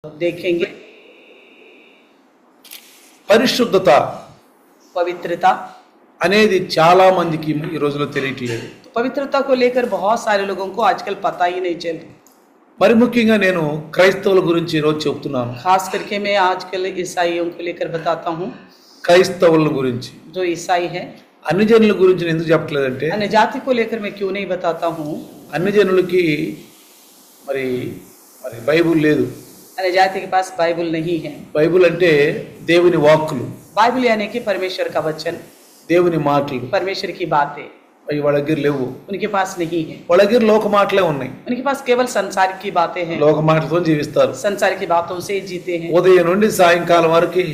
देखेंगे పరిశుద్ధత पवित्रता। అనేది చాలా మందికి ఈ రోజుల్లో తెలియట్లేదు. तो पवित्रता को लेकर बहुत सारे लोगों को आजकल पता ही नहीं चल रहा। మరి ముఖ్యంగా నేను క్రైస్తవుల గురించి ఈ రోజు చెప్తున్నాను. खास करके मैं आजकल ईसाइयों को लेकर बताता हूँ। క్రైస్తవుల గురించి, जो ईसाई है, అన్ని జనుల గురించి నేను ఎందుకు చెప్పట్లేదంటే अन्य जाति को लेकर मैं क्यों नहीं बताता हूँ। అన్ని జనులకి మరి మరి బైబిల్ లేదు. अन्य जाति के पास बाइबल नहीं है। బైబిల్ అంటే దేవుని వాక్కులు, बाइबल यानी कि परमेश्वर का वचन, దేవుని మాటలు. परमेश्वर की बातें అవి వాళ్ళ దగ్గర లేవు. उनके पास नहीं है। వాళ్ళ దగ్గర లోక మాటలే ఉన్నాయి. उनके पास केवल संसार की बातें हैं, లోక మాటలతో జీవిస్తారు. संसार की बातों से जीते हैं। ఉదయం నుండి సాయంకాలం వరకు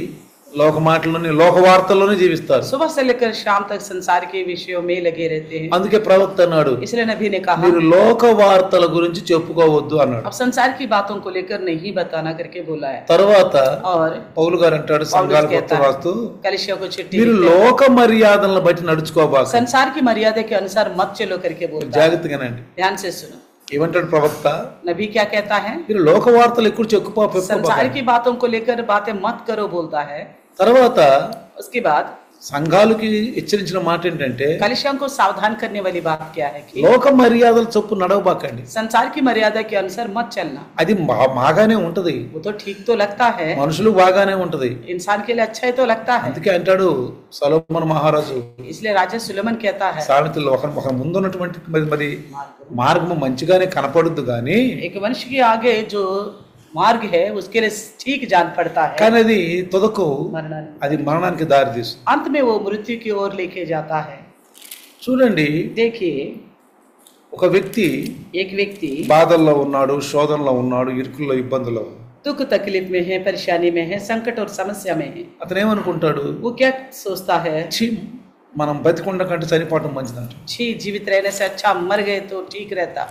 లోక మాటల్లోనే లోక వార్తల్లోనే జీవిస్తారు. सुबह से लेकर शाम तक संसार के विषयों में लगे रहते हैं। అందుకే ప్రవక్త అన్నాడు, इसलिए नबी ने कहा మీరు లోక వార్తల గురించి చెప్పుకోవద్దు అన్నాడు. अब संसार की बातों को लेकर नहीं बताना करके बोला है। తర్వాత और పౌలు గారు అంటాడు సంఘాల పత్రం రాస్తూ, कलीसिया को चिट्ठी మీరు लिखते हैं, లోక మర్యాదలను బట్టి నడుచుకోబాక. संसार की मर्यादा के अनुसार मत चलो करके बोलता है। జాగ్రత్తగానండి. ध्यान से सुनो, ఏమంటాడు ప్రవక్త, नबी क्या कहता है। మీరు లోక వార్తలు ఎక్కువ చెప్పుకోబాక. संसार की बातों को लेकर बातें मत करो बोलता है। తర్వాత उसके बाद సంఘాలకి హెచ్చరించిన మాట ఏంటంటే, कलीसिया को सावधान करने वाली बात क्या है कि లోక మర్యాదల చొప్పు నడవబాకండి. संसार की मर्यादा के अनुसार मत चलना। అది బాగానే ఉంటది, वो तो ठीक तो लगता है, మనుషులు బాగానే ఉంటది. इंसान के लिए अच्छा ही तो लगता है। అందుకే అంటాడు సొలొమోను మహారాజు इसलिए राजा सुलेमान कहता है, సామెతల్లో ఒక ముందున్నటువంటి మరి మార్గము మంచిగానే కనపడుద్దు గాని, एक मनुष्य के आगे जो मार्ग है उसके लिए ठीक जान पड़ता है, కానీ అది తుదకు मरना- అది మరణానికి దారి తీస్తుంది. अंत में वो मृत्यु की ओर लेके जाता है। చూడండి, देखिए, ఒక వ్యక్తి एक व्यक्ति బాధల్లో ఉన్నాడు, శోధనలో ఉన్నాడు, ఇరుకుల్లో ఇబ్బందుల్లో ఉన్నాడు. दुख तकलीफ में है, परेशानी में है, संकट और समस्या में है। అతను ఏమనుకుంటాడు, वो क्या सोचता है, ఛీ, మనం బతికొండ కంటే చనిపోవడం మంచిదంట. छी जीवित रहने से अच्छा मर गए तो ठीक रहता,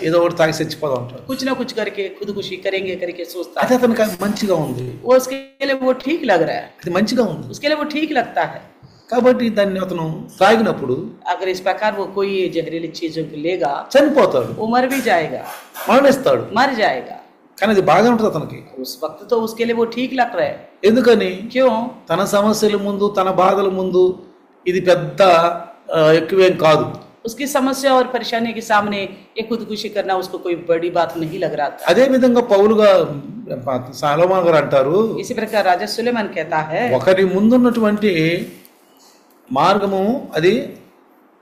ఏదో ఒకటి తాగి చచ్చిపోదాం అంటాడు. कुछ ना कुछ करके खुदकुशी करेंगे करके सोचता అది है। అతనికి అది మంచిగా ఉంది, वो उसके लिए वो ठीक लग रहा है, అది మంచిగా ఉంది. उसके लिए वो ठीक लगता है। కాబట్టి దాన్ని అతను తాగినప్పుడు अगर इस प्रकार वो कोई जहरीली चीजों को लेगा చనిపోతాడు, वो मर भी जाएगा, మరణిస్తాడు. मर जाएगा। కానీ అది బాగా ఉంటుంది అతనికి. उस वक्त तो उसके लिए वो ठीक लग रहा है। ఎందుకని, क्यों? తన సమస్యల ముందు తన బాధల ముందు ఇది పెద్ద ఎక్కువేం కాదు. उसकी समस्या और परेशानी के सामने ये खुदकुशी करना उसको कोई बड़ी बात नहीं लग रहा था। అదే విధంగా పౌలుగా సొలొమోను గారు అంటారు, इसी प्रकार राजा सुलेमान कहता है, ఒకరి ముందున్నటువంటి మార్గము అది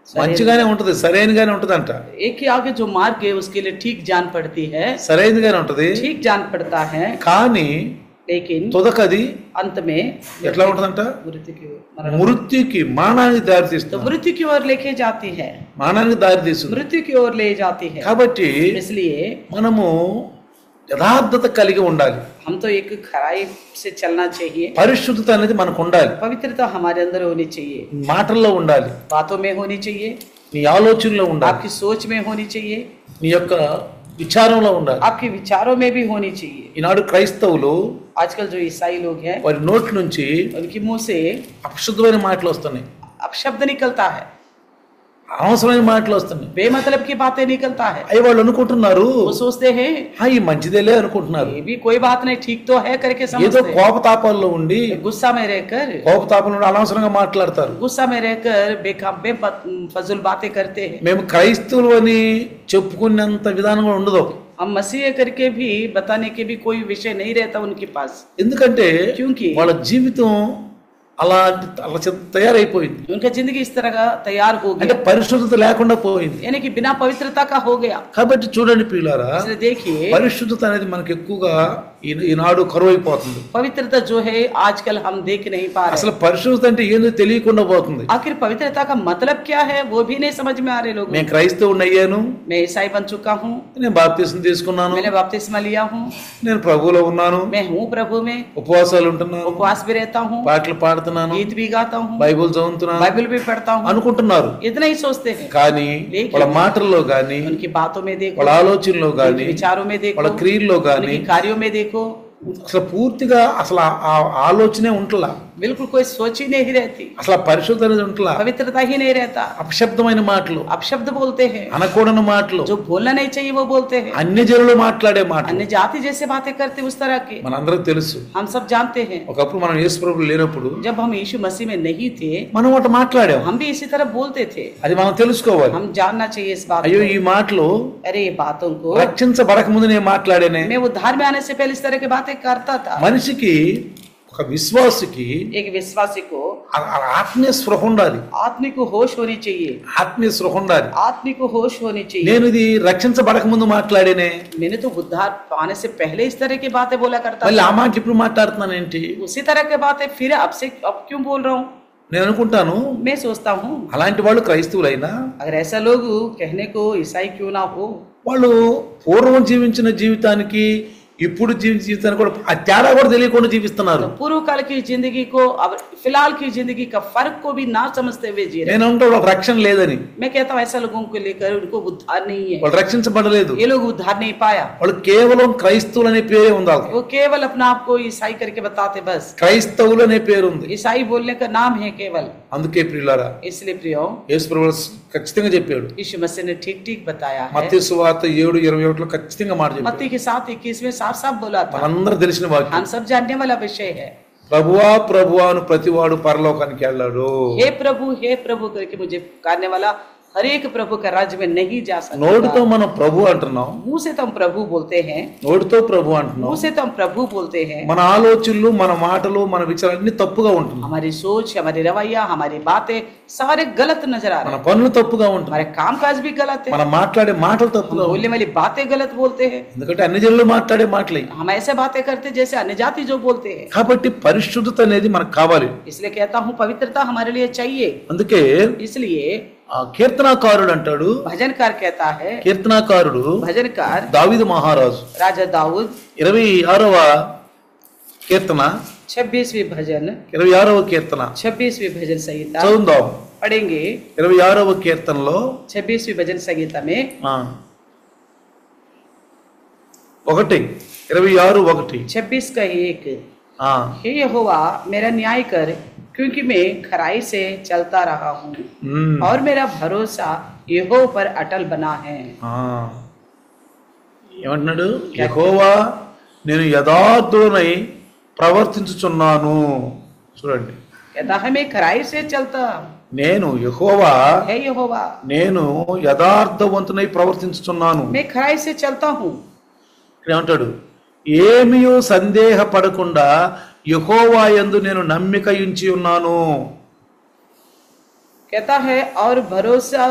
మంచిగానే ఉంటది, సరైనగానే ఉంటది అంట. एक के आगे जो मार्ग है उसके लिए ठीक जान पड़ती है, సరైనగానే ఉంటది, ठीक जान पड़ता है, కానీ लेकिन తుదకది अंत में ఎట్లా ఉంటదంట, मृत्यु की ओर మృత్యుకి మరణానికి దారి तो తీస్తుంది. मृत्यु की ओर लेके जाती है, మరణానికి దారి తీస్తుంది. मृत्यु की ओर ले जाती है। కాబట్టి इसलिए మనము యథార్థత కలిగి ఉండాలి. हम तो एक खराई से चलना चाहिए। పరిశుద్ధత అనేది మనకు ఉండాలి, पवित्रता हमारे अंदर होनी चाहिए, మాటల్లో ఉండాలి, बातों में होनी चाहिए, నీ ఆలోచనలో ఉండాలి, आपकी सोच में होनी चाहिए, నీ యొక్క విచారంలో ఉండాలి. आपके विचारों में भी होनी चाहिए। ఈనాడు క్రైస్తవులు आजकल जो ईसाई लोग हैं వారి నోటి నుంచి उनके मुंह से అపశుద్ధమైన మాటలు వస్తున్నాయి, अपशब्द निकलता है, అనవసరమైన మాటలు వస్తున్నాయి. बेमतलब की बातें निकलता है। అవి వాళ్ళు అనుకుంటున్నారు, वो सोचते हैं ఈ మంచిదేలే అనుకుంటున్నారు. ये भी कोई बात नहीं, ठीक तो है करके ఏదో समझते हैं। కోపతాపాల్లో ఉండి गुस्सा में रहकर కోపతాపంలో ఉండి అనవసరంగా మాట్లాడతారు. गुस्सा में रहकर बेफजूल बातें करते हैं। మేము క్రైస్తవులు అని చెప్పుకునేంత విధానం కూడా ఉండదు. हम मसीह करके भी बताने के भी कोई विषय नहीं रहता उनके पास, ఎందుకంటే क्योंकि వాళ్ళ జీవితం అలా అలా తయారైపోయింది. उनका जिंदगी इस तरह का तैयार हो అంటే गया, పరిశుద్ధత లేకుండా పోయింది. यानी कि बिना पवित्रता का हो गया। కాబట్టి చూడండి ప్రియులారా, इसलिए देखिए, పరిశుద్ధత అనేది మనకు ఎక్కువగా ఈనాడు కరువు అయిపోతుంది. पवित्रता जो है आजकल हम देख नहीं पा रहे। అసలు పరిశుద్ధత అంటే ఏందో తెలియకుండా పోతుంది. आखिर पवित्रता का मतलब क्या है वो भी नहीं समझ में आ रहे लोगों నేను को। క్రైస్తవుని అయ్యాను, मैं ईसाई बन चुका हूँ, నేను బాప్తిసం తీసుకున్నాను, मैंने बपतिस्मा लिया हूँ, నేను ప్రభువులో ఉన్నాను, मैं हूँ प्रभु में, ఉపవాసాలు ఉంటున్నాను, उपवास भी रहता हूँ, పాటలు పాడుతున్నాను, गीत भी गाता हूँ, బైబుల్ చదువుతున్నాను बाइबल भी पढ़ता हूँ, అనుకుంటున్నారు. इतना ही सोचते हैं। కానీ వాళ్ళ మాటల్లో గాని, उनकी बातों में देखो, వాళ్ళ ఆలోచనలో గాని, उनके विचारों में వాళ్ళ देखो, క్రియల్లో గాని उनके कार्यों में देखो, అసలు పూర్తిగా అసలు ఆ ఆలోచనే ఉంటలా. बिल्कुल कोई सोच ही नहीं रहती, అసలు ఆ పరిశుద్ధత అనేది ఉంటలా. पवित्रता ही नहीं रहता, అపశబ్దమైన మాటలు, अपशब्द बोलते हैं, అనకూడని మాటలు, जो बोलना नहीं चाहिए वो बोलते हैं, అన్ని జనులు మాట్లాడే మాటలు अन्य जाति जैसे बातें करते उस तरह के మనందరికీ తెలుసు. हम सब जानते हैं। ఒకప్పుడు మనం యేసు ప్రభువు లేనప్పుడు जब हम यीशु मसीह में नहीं थे మనం ఒకటి మాట్లాడాం, हम भी इसी तरह बोलते थे, అది మనం తెలుసుకోవాలి. हम जानना चाहिए इस बात అయ్యో को। ఈ మాటలు अरे ये बातों को రక్షించబడక ముందు నేను మాట్లాడానే. मैं उद्धार में आने से पहले इस तरह की बातें करता था। మనిషికి, ఒక విశ్వాసికి एक विश्वासी को ఆత్మీయ స్పృహ ఉండాలి, आत्मिक होश होनी चाहिए, ఆత్మీయ స్పృహ ఉండాలి. आत्मिक होश होनी चाहिए। నేను ఇది రక్షించబడక ముందు మాట్లాడేనే, मैंने तो उद्धार पाने से पहले इस तरह की बातें बोला करता మళ్ళీ था, ఆ మాట ఇప్పుడు మాట్లాడుతున్నాను ఏంటి? उसी तरह की बातें फिर अब क्यों बोल रहा हूँ? నేను అనుకుంటాను मैं सोचता हूँ అలాంటి వాళ్ళు క్రైస్తవులైనా अगर ऐसा लोग कहने को ईसाई क्यों ना हो, వాళ్ళు పూర్వం జీవించిన జీవితానికి ఇప్పుడు జీవించిన జీవితానికి కూడా ఆ తేడా కూడా తెలియకుండా జీవిస్తున్నారు. तो पूर्व काल की जिंदगी को अब फिलहाल की जिंदगी का फर्क को भी ना समझते हुए जी रहे। నేను అంటాడు ఒక రక్షణ లేదని, मैं कहता हूँ ऐसा लोगों को लेकर उनको उद्धार नहीं है, వాళ్ళు రక్షించబడలేదు, ये लोग उद्धार नहीं पाया, వాళ్ళు కేవలం క్రైస్తవులు అనే పేరే ఉంది. వాళ్ళకి वो केवल अपना आप को ईसाई करके बताते बस, క్రైస్తవులు అనే పేరు ఉంది. ईसाई बोलने का नाम है केवल। అందుకే ప్రియులారా इसलिए प्रियो యేసు ప్రభువు ఖచ్చితంగా చెప్పాడు, यीशु मसीह ने ठीक ठीक बताया है। మత్తయి సువార్త 7:21లో ఖచ్చితంగా మాట చెప్పాడు. मत्ती के 7:21 में साफ साफ बोला था, మనందరూ తెలిసిన వాక్యం. हम सब जानने वाला विषय है। ప్రభువా ప్రభువా అని ప్రతివాడు పరలోకానికి వెళ్ళాడు. हे प्रभु करके मुझे पुकारने वाला हर एक प्रभु का राज्य में नहीं जा నోటితో सकता। మనం ప్రభు అంటున్నాం, मुंह से तो हम प्रभु बोलते हैं, నోటితో ప్రభు అంటున్నాం, मुंह से तो हम प्रभु बोलते हैं, మన ఆలోచనలు, మన మాటలు, మన విచారాలు అన్ని తప్పుగా ఉంటున్నాయి. हमारी सोच, हमारी रवैया, हमारी बातें सारे गलत नजर आ रहे మన हैं, పనులు తప్పుగా ఉంటున్నాయి, हमारे काम काज भी गलत है, మనం మాట్లాడే మాటలు हम తప్పుగా बोलने वाली बातें गलत बोलते हैं, ఎందుకంటే అన్ని జనులు మాట్లాడే మాటలే. हम ऐसे बातें करते जैसे अन्य जाति जो बोलते हैं। కాబట్టి పరిశుద్ధత అనేది మనకు కావాలి. इसलिए कहता हूँ पवित्रता हमारे लिए चाहिए। అందుకే इसलिए ఆ కీర్తనాకారుడు అంటాడు, भजनकार कहता है, కీర్తనాకారుడు भजनकार దావీదు మహారాజు राजा दाऊद 26వ కీర్తన 26वीं भजन 26వ కీర్తన 26वीं भजन संहिता చదువుదాం. पढ़ेंगे। 26వ కీర్తనలో 26वीं भजन संहिता में 1:26 26 का 1, हे यहोवा मेरा न्याय कर, क्योंकि मैं खराई से चलता रहा हूँ और मेरा भरोसा यहोवा पर अटल बना है। ఏమంటున్నాడు? యెహోవా నేను యథార్థుడనై ప్రవర్తించుచున్నాను. చూడండి, कहता है मैं खराई से चलता, నేను యెహోవా हे यहोवा నేను యథార్థవంతునై ప్రవర్తించుచున్నాను. मैं खराई से चलता हूँ। ఏమంటాడు? ఏమీయూ సందేహపడకుండా యెహోవా యందు నేను నమ్మిక ఉంచి ఉన్నాను. कहता है और भरोसा,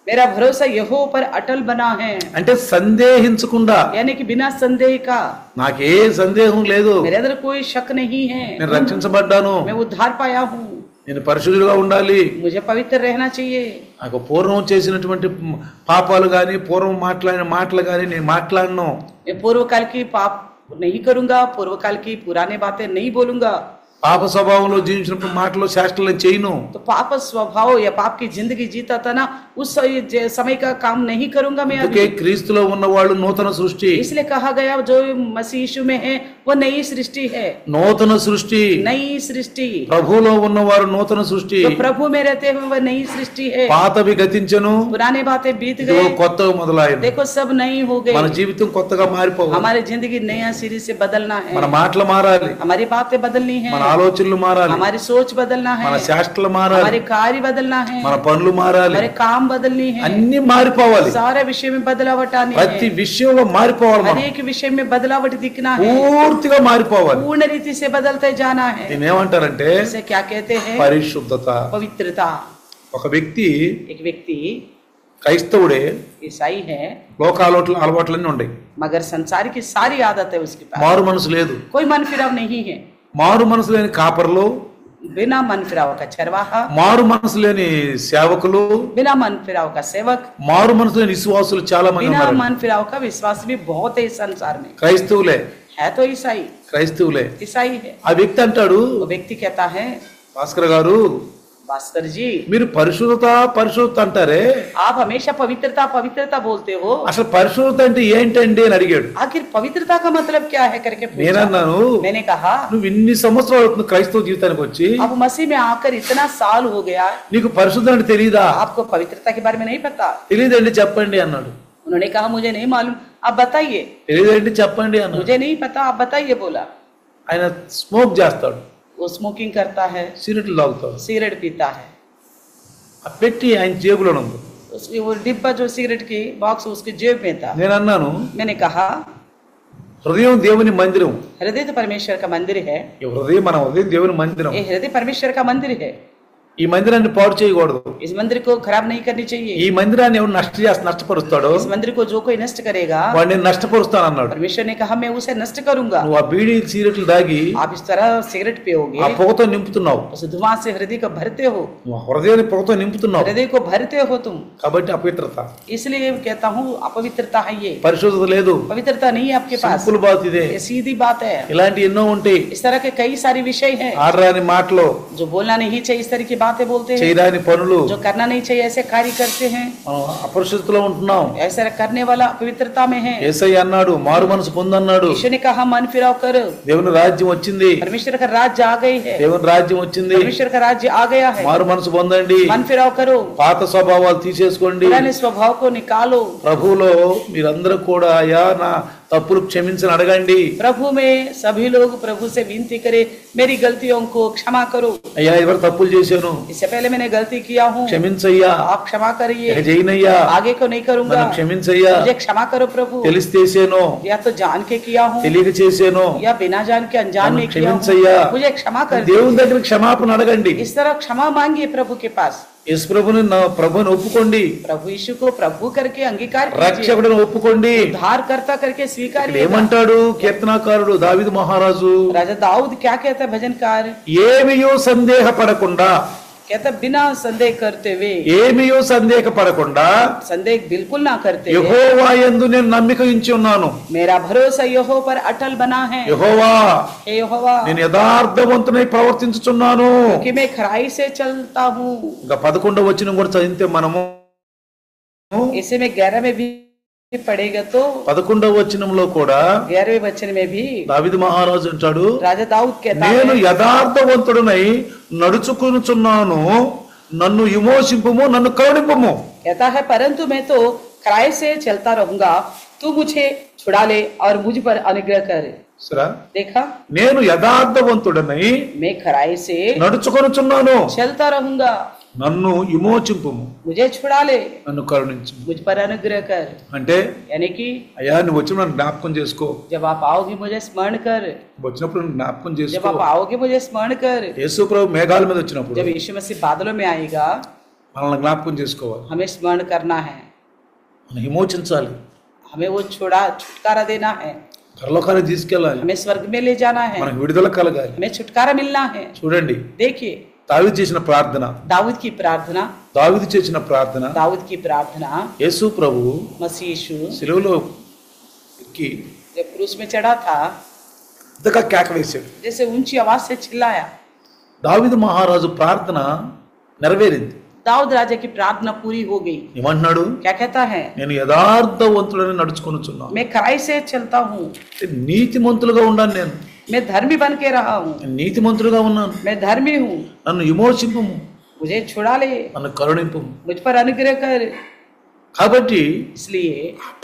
मेरा भरोसा यहोवा पर अटल बना है, అంటే సందేహించకుండా, यानी कि बिना संदेह का, నాకే సందేహం లేదు, मेरे अंदर कोई शक नहीं है, నేను రక్షించబడ్డాను, मैं उद्धार पाया हूँ, నేను పరిశుద్ధుడిగా ఉండాలి, मुझे पवित्र रहना चाहिए। నాకు పూర్వం చేసినటువంటి పాపాలు కానీ పూర్వం మాట్లాడిన మాటలు కానీ నేను మాట్లాడను. मैं पूर्व काल की पाप नहीं करूंगा, पूर्व काल की पुराने बातें नहीं बोलूंगा, పాప స్వభావంలో జీవించినప్పుడు మాటలు శాస్త్రాలు చేయను. तो पाप स्वभाव या पाप की जिंदगी जीता था ना, उस समय का काम नहीं करूंगा मैं అందుకే अभी। క్రీస్తులో ఉన్నవాళ్ళు నూతన సృష్టి, इसलिए कहा गया जो मसीह यीशु में है वो नई सृष्टि है, నూతన సృష్టి. नई सृष्टि, ప్రభువులో ఉన్నవారు నూతన సృష్టి. जो प्रभु में रहते हुए वह नई सृष्टि है, పాతవి గతించెను, पुराने बातें बीत ఇదిగో गए, కొత్తవి మొదలాయను. देखो सब नई हो మన गई। జీవితం కొత్తగా మారిపోవాలి, हमारी जिंदगी नया सिरे से बदलना है, మన మాటలు మారాలి, हमारी बातें बदलनी है, మన ఆలోచనలు మారాలి, हमारी सोच बदलना है, మన శాస్త్రాలు మారాలి, हमारे कार्य बदलना है, మన పనులు మారాలి, हमारे काम बदलनी है, అన్ని మారిపోవాలి. सारे विषय में बदलावट आनी ప్రతి है, విషయంలో మారిపోవాలి, हर మనం एक विषय में बदलावट दिखना है, పూర్తిగా మారిపోవాలి. पूर्ण रीति से बदलते जाना है। దీన్ని ఏమంటారంటే इसे क्या कहते हैं? పరిశుద్ధత. पवित्रता। ఒక వ్యక్తి एक व्यक्ति క్రైస్తవుడే, ईसाई है లోక అలవాట్లన్నీ ఉన్నాయి, मगर संसार की सारी आदत है उसके पास, మారు మనసు లేదు. कोई मन फिराव नहीं है, మారు మనసు లేని కాపర్లు, बिना मन फिराव का चरवाहा, మారు మనసు లేని సేవకులు, बिना मन फिराव का सेवक, మారు మనసు లేని విశ్వాసులు చాలా మంది बिना ఉన్నారు. मन फिराव का विश्वास भी बहुत है इस संसार में, క్రైస్తవులే, है तो ईसाई, క్రైస్తవులే. ईसाई है। ఆ వ్యక్తి అంటాడు, वो व्यक्ति कहता है, భాస్కర్ గారు भास्कर जी, మీరు పరిశుద్ధత పరిశుద్ధత అంటారే, आप हमेशा पवित्रता पवित्रता बोलते हो, అసలు పరిశుద్ధత అంటే ఏంటండి అని అడిగాడు. आखिर पवित्रता का मतलब क्या है करके पूछा। నేనన్నాను, मैंने कहा నువ్వు ఇన్ని సంవత్సరాలు అవుతుంది క్రైస్తవ జీవితానికి వచ్చి, अब मसीह में आकर इतना साल हो गया, నీకు పరిశుద్ధత అంటే తెలీదా? आपको पवित्रता के बारे में नहीं पता? తెలియదండి చెప్పండి అన్నాడు. उन्होंने कहा मुझे नहीं मालूम, आप बताइए। తెలియదండి చెప్పండి అన్నాడు. मुझे नहीं पता, आप बताइए बोला। ఆయన స్మోక్ చేస్తాడు, वो स्मोकिंग करता है, సిగరెట్లు తాగుతాడు. सिगरेट पीता है, ఆ పెట్టి ఆయన జేబులో ఉంది. उसकी वो डिब्बा जो सिगरेट की बॉक्स उसके जेब में था। నేను అన్నాను, मैंने कहा హృదయం దేవుని మందిరం. हृदय तो परमेश्वर का मंदिर है, ఈ హృదయం మన హృదయం దేవుని మందిరం. ये हृदय परमेश्वर का मंदिर है, ఈ మందిరాన్ని పాడు చేయకూడదు. इस मंदिर को खराब नहीं करनी चाहिए। ఈ మందిరాన్ని ఎవరు నష్టపరుస్తాడో इस मंदिर को जो कोई नष्ट करेगा, వాడిని నష్టపరుస్తాను అన్నాడు. परमेश्वर ने कहा मैं उसे नष्ट करूंगा। నువ్వు ఆ బీడీ సిగరెట్లు దాగి आप इस तरह सिगरेट पियोगे, ఆ పొగతో నింపుతున్నావు, उस धुआं से हृदय को भरते हो, నువ్వు హృదయాన్ని పొగతో నింపుతున్నావు. हृदय को भरते हो तुम, కాబట్టి అపవిత్రత, इसलिए कहता हूँ अपवित्रता है ये, పరిశుద్ధత లేదు. पवित्रता नहीं है आपके पास। సింపుల్ బాత్ ఇదే. ये सीधी बात है। ఇలాంటి ఎన్నో ఉంటాయి. इस तरह के कई सारे विषय हैं, ఆడరాని మాటలు, जो बोलना नहीं चाहिए इस तरह की बातें बोलते हैं, చేయరాని పనులు, जो करना नहीं चाहिए ऐसे कार्य करते हैं, మనం అపరిశుద్ధతలో ఉంటున్నాం. ऐसा करने वाला अपवित्रता में है। యేసయ్య అన్నాడు, మారు మనసు పొందన్నాడు. यीशु ने कहा मन फिराव कर, దేవుని రాజ్యం వచ్చింది, परमेश्वर का राज्य आ गई है, దేవుని రాజ్యం వచ్చింది, परमेश्वर का राज्य आ गया है। మారు మనసు పొందండి, मन फिराव करो, పాత స్వభావాలు తీసేసుకోండి. पुराने स्वभाव को निकालो। ప్రభువులో మీరందరూ కూడా అయ్యా నా తప్పులు క్షమించని అడగండి. प्रभु में सभी लोग प्रभु से विनती करे, मेरी गलतियों को क्षमा करो। అయ్యా ఎవరు తప్పులు చేశాను, इससे पहले मैंने गलती किया हूँ, క్షమించయ్యా, आप क्षमा करिए, ఇక చేయనయ్యా, आगे को नहीं करूंगा, నన్ను క్షమించయ్యా, मुझे क्षमा करो प्रभु। తెలిసి చేసాను, या तो जान के किया हूँ, తెలియక చేసాను, या बिना जान के अनजान में किया క్షమించయ్యా, हूँ, मुझे क्षमा कर దేవుని दीजिए। దగ్గర క్షమాపణ అడగండి. इस तरह क्षमा मांगिए प्रभु के पास। యేసు ప్రభుని నా ప్రభుని ఒప్పుకోండి, प्रभु यीशु को प्रभु करके अंगीकार कीजिए, రక్షకుడిని ఒప్పుకోండి. उद्धारकर्ता करके स्वीकार ఇక్కడ ఏమంటాడు కీర్తనాకారుడు దావీదు మహారాజు, राजा दाऊद क्या कहता है भजनकार, ఏమియో సందేహపడకుండా, कहता बिना संदेह करते हुए, ఏమియో సందేహపడకుండా संदेह बिल्कुल ना करते हुए, యెహోవా యందు నేను నమ్మిక ఉంచి ఉన్నాను. मेरा भरोसा यहोवा पर अटल बना है। యెహోవా हे यहोवा, నేను యథార్థవంతునై ప్రవర్తించుచున్నాను. क्योंकि मैं खराई से चलता हूँ। ఇంకా 11వ వచనం కూడా చదివితే మనము इसे में 11 में भी पढ़ेगा तो 11వ వచనంలో కూడా 11वें वचन में भी దావీదు మహారాజు అంటాడు, राजा दाऊद कहता నేను है, యథార్థవంతుడనై నడుచుకొనుచున్నాను, నన్ను విమోచింపుము, నన్ను కరుణింపుము. कहता है परंतु मैं तो खराई से चलता रहूंगा, तू मुझे छुड़ा ले और मुझ पर अनुग्रह कर। సరే, देखा, నేను యథార్థవంతుడనై मैं खराई से నడుచుకొనుచున్నాను, चलता रहूंगा, నన్ను విమోచింపుము, मुझे छुड़ा ले, నన్ను కరుణించు. मुझ पर अनुग्रह कर। అంటే यानी कि అయ్యా నువ్వు వచ్చినప్పుడు నన్ను జ్ఞాపకం చేసుకో, जब आप आओगे मुझे स्मरण कर, వచ్చినప్పుడు నన్ను జ్ఞాపకం जब చేసుకో. आप आओगे मुझे स्मरण कर। యేసు ప్రభు మేఘాల మీద వచ్చినప్పుడు जब यीशु मसीह बादलों में आएगा, మనల్ని జ్ఞాపకం చేసుకోవాలి, हमें स्मरण करना है, మనం విమోచించాలి, हमें वो छुटकारा देना है, పరలోకానికి తీసుకెళ్ళాలి, हमें स्वर्ग में ले जाना है, మనకు విడుదల కలగాలి. हमें छुटकारा मिलना है। చూడండి देखिए దావీదు చేసిన ప్రార్థన, दाऊद की प्रार्थना, దావీదు చేసిన ప్రార్థన, दाऊद की प्रार्थना, యేసు ప్రభు मसीह यीशु సిలువలో ఎక్కి जब क्रूस में चढ़ा था, ఇంతగా కేక వేశాడు. जैसे ऊंची आवाज से चिल्लाया। దావీదు మహారాజు ప్రార్థన నెరవేరింది. दाऊद राजा की प्रार्थना पूरी हो गई। ఏమంటున్నాడు, क्या कहता है, నేను యథార్థవంతుడని నడుచుకొనుచున్నాను, मैं खराई से चलता हूँ, నీతిమంతులుగా ఉన్నాను, నేను मैं धर्मी बन के रहा हूँ, నీతిమంతులుగా ఉన్నాను, मैं धर्मी हूँ, నన్ను విమోచింపుము, मुझे छुड़ा ले, నన్ను కరుణింపుము. मुझ पर अनुग्रह कर। కాబట్టి इसलिए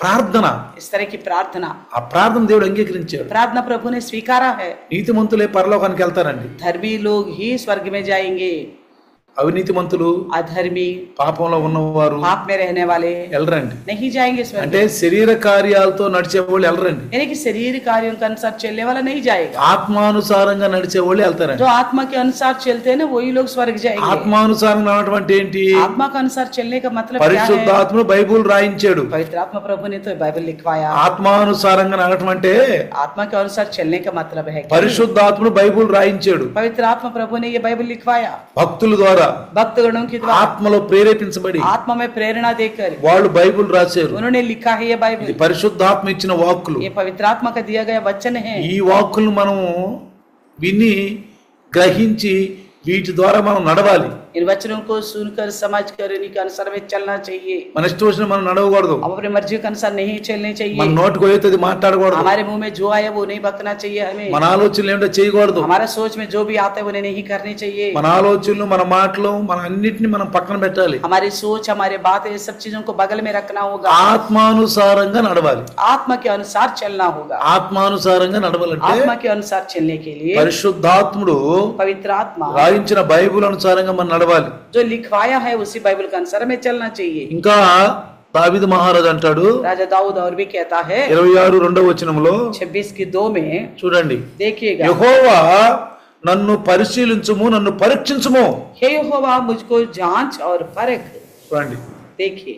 ప్రార్థన, इस तरह की प्रार्थना, ఆ ప్రార్థన దేవుడు అంగీకరించాడు. प्रार्थना प्रभु ने स्वीकारा है। నీతిమంతులే పరలోకానికి వెళ్తారండి, धर्मी लोग ही स्वर्ग में जाएंगे, అవినీతిమంతులు अधर्मी పాపంలో ఉన్నవారు पाप में रहने वाले వెళ్ళరండి. नहीं जाएंगे स्वर्ग అంటే में। శరీర కార్యాలతో నడిచే వాళ్ళు వెళ్ళరండి, यानी कि शरीर कार्यों के अनुसार चलने वाला नहीं जाएगा। ఆత్మానుసారంగా నడిచే వాళ్ళు వెళ్తారండి. जो आत्मा के अनुसार चलते हैं ना वही लोग स्वर्ग जाएंगे। ఆత్మానుసారంగా నడవడం ఏంటి? आत्मा के अनुसार चलने का मतलब क्या है? పరిశుద్ధాత్మ బైబిల్ రాయించాడు. पवित्र आत्मा प्रभु ने तो बाइबल लिखवाया। ఆత్మానుసారంగా నడవడం అంటే आत्मा के अनुसार चलने का मतलब है कि పరిశుద్ధాత్మను బైబిల్ రాయించాడు. पवित्र आत्मा प्रभु ने ये बाइबल लिखवाया భక్తుల ద్వారా, भक्तगणों के द्वारा, ఆత్మలో ప్రేరేపించబడి आत्मा में प्रेरणा देकर వాళ్ళు బైబిల్ రాశారు. उन्होंने लिखा है ये ఇది बाइबल। పరిశుద్ధాత్మ ఇచ్చిన వాక్కులు. ये पवित्र आत्मा का दिया गया वचन है। ఈ వాక్కులు మనం విని గ్రహించి వీటి ద్వారా మనం నడవాలి. इन वचनों को सुनकर समझकर इनके अनुसार में चलना चाहिए। మన ఇష్టం వచ్చిన మనం నడవకూడదు, हम अपने मर्जी के अनुसार नहीं चलने మన चाहिए। నోటికి పోయేది మాట్లాడకూడదు, हमारे मुंह में जो आया वो नहीं बकना चाहिए हमें। మన ఆలోచనలు ఏమిటో చేయకూడదు, हमारा सोच में जो भी आता है उन्हें नहीं करनी चाहिए। మన ఆలోచనలు మన మాటలు మన అన్నిటిని మనం పక్కన పెట్టాలి, हमारी सोच हमारे बातें ये सब चीजों को बगल में रखना होगा। ఆత్మానుసారంగా నడవాలి। आत्मा के अनुसार चलना होगा। ఆత్మానుసారంగా నడవాలంటే आत्मा के अनुसार चलने के लिए పరిశుద్ధాత్ముడు पवित्र आत्मा రాయించిన బైబిల్ అనుసారంగా మనం నడవాలి। जो लिखवाया है उसी बाइबल के अनुसार हमें चलना चाहिए। ఇంకా దావీదు మహారాజు అంటాడు राजा दाऊद और भी कहता है 26:2 26:2 में చూడండి, देखिएगा, యెహోవా నన్ను పరిశీలించుము, నన్ను పరీక్షించుము। हे यहोवा मुझको जांच और परख। చూడండి, देखिए,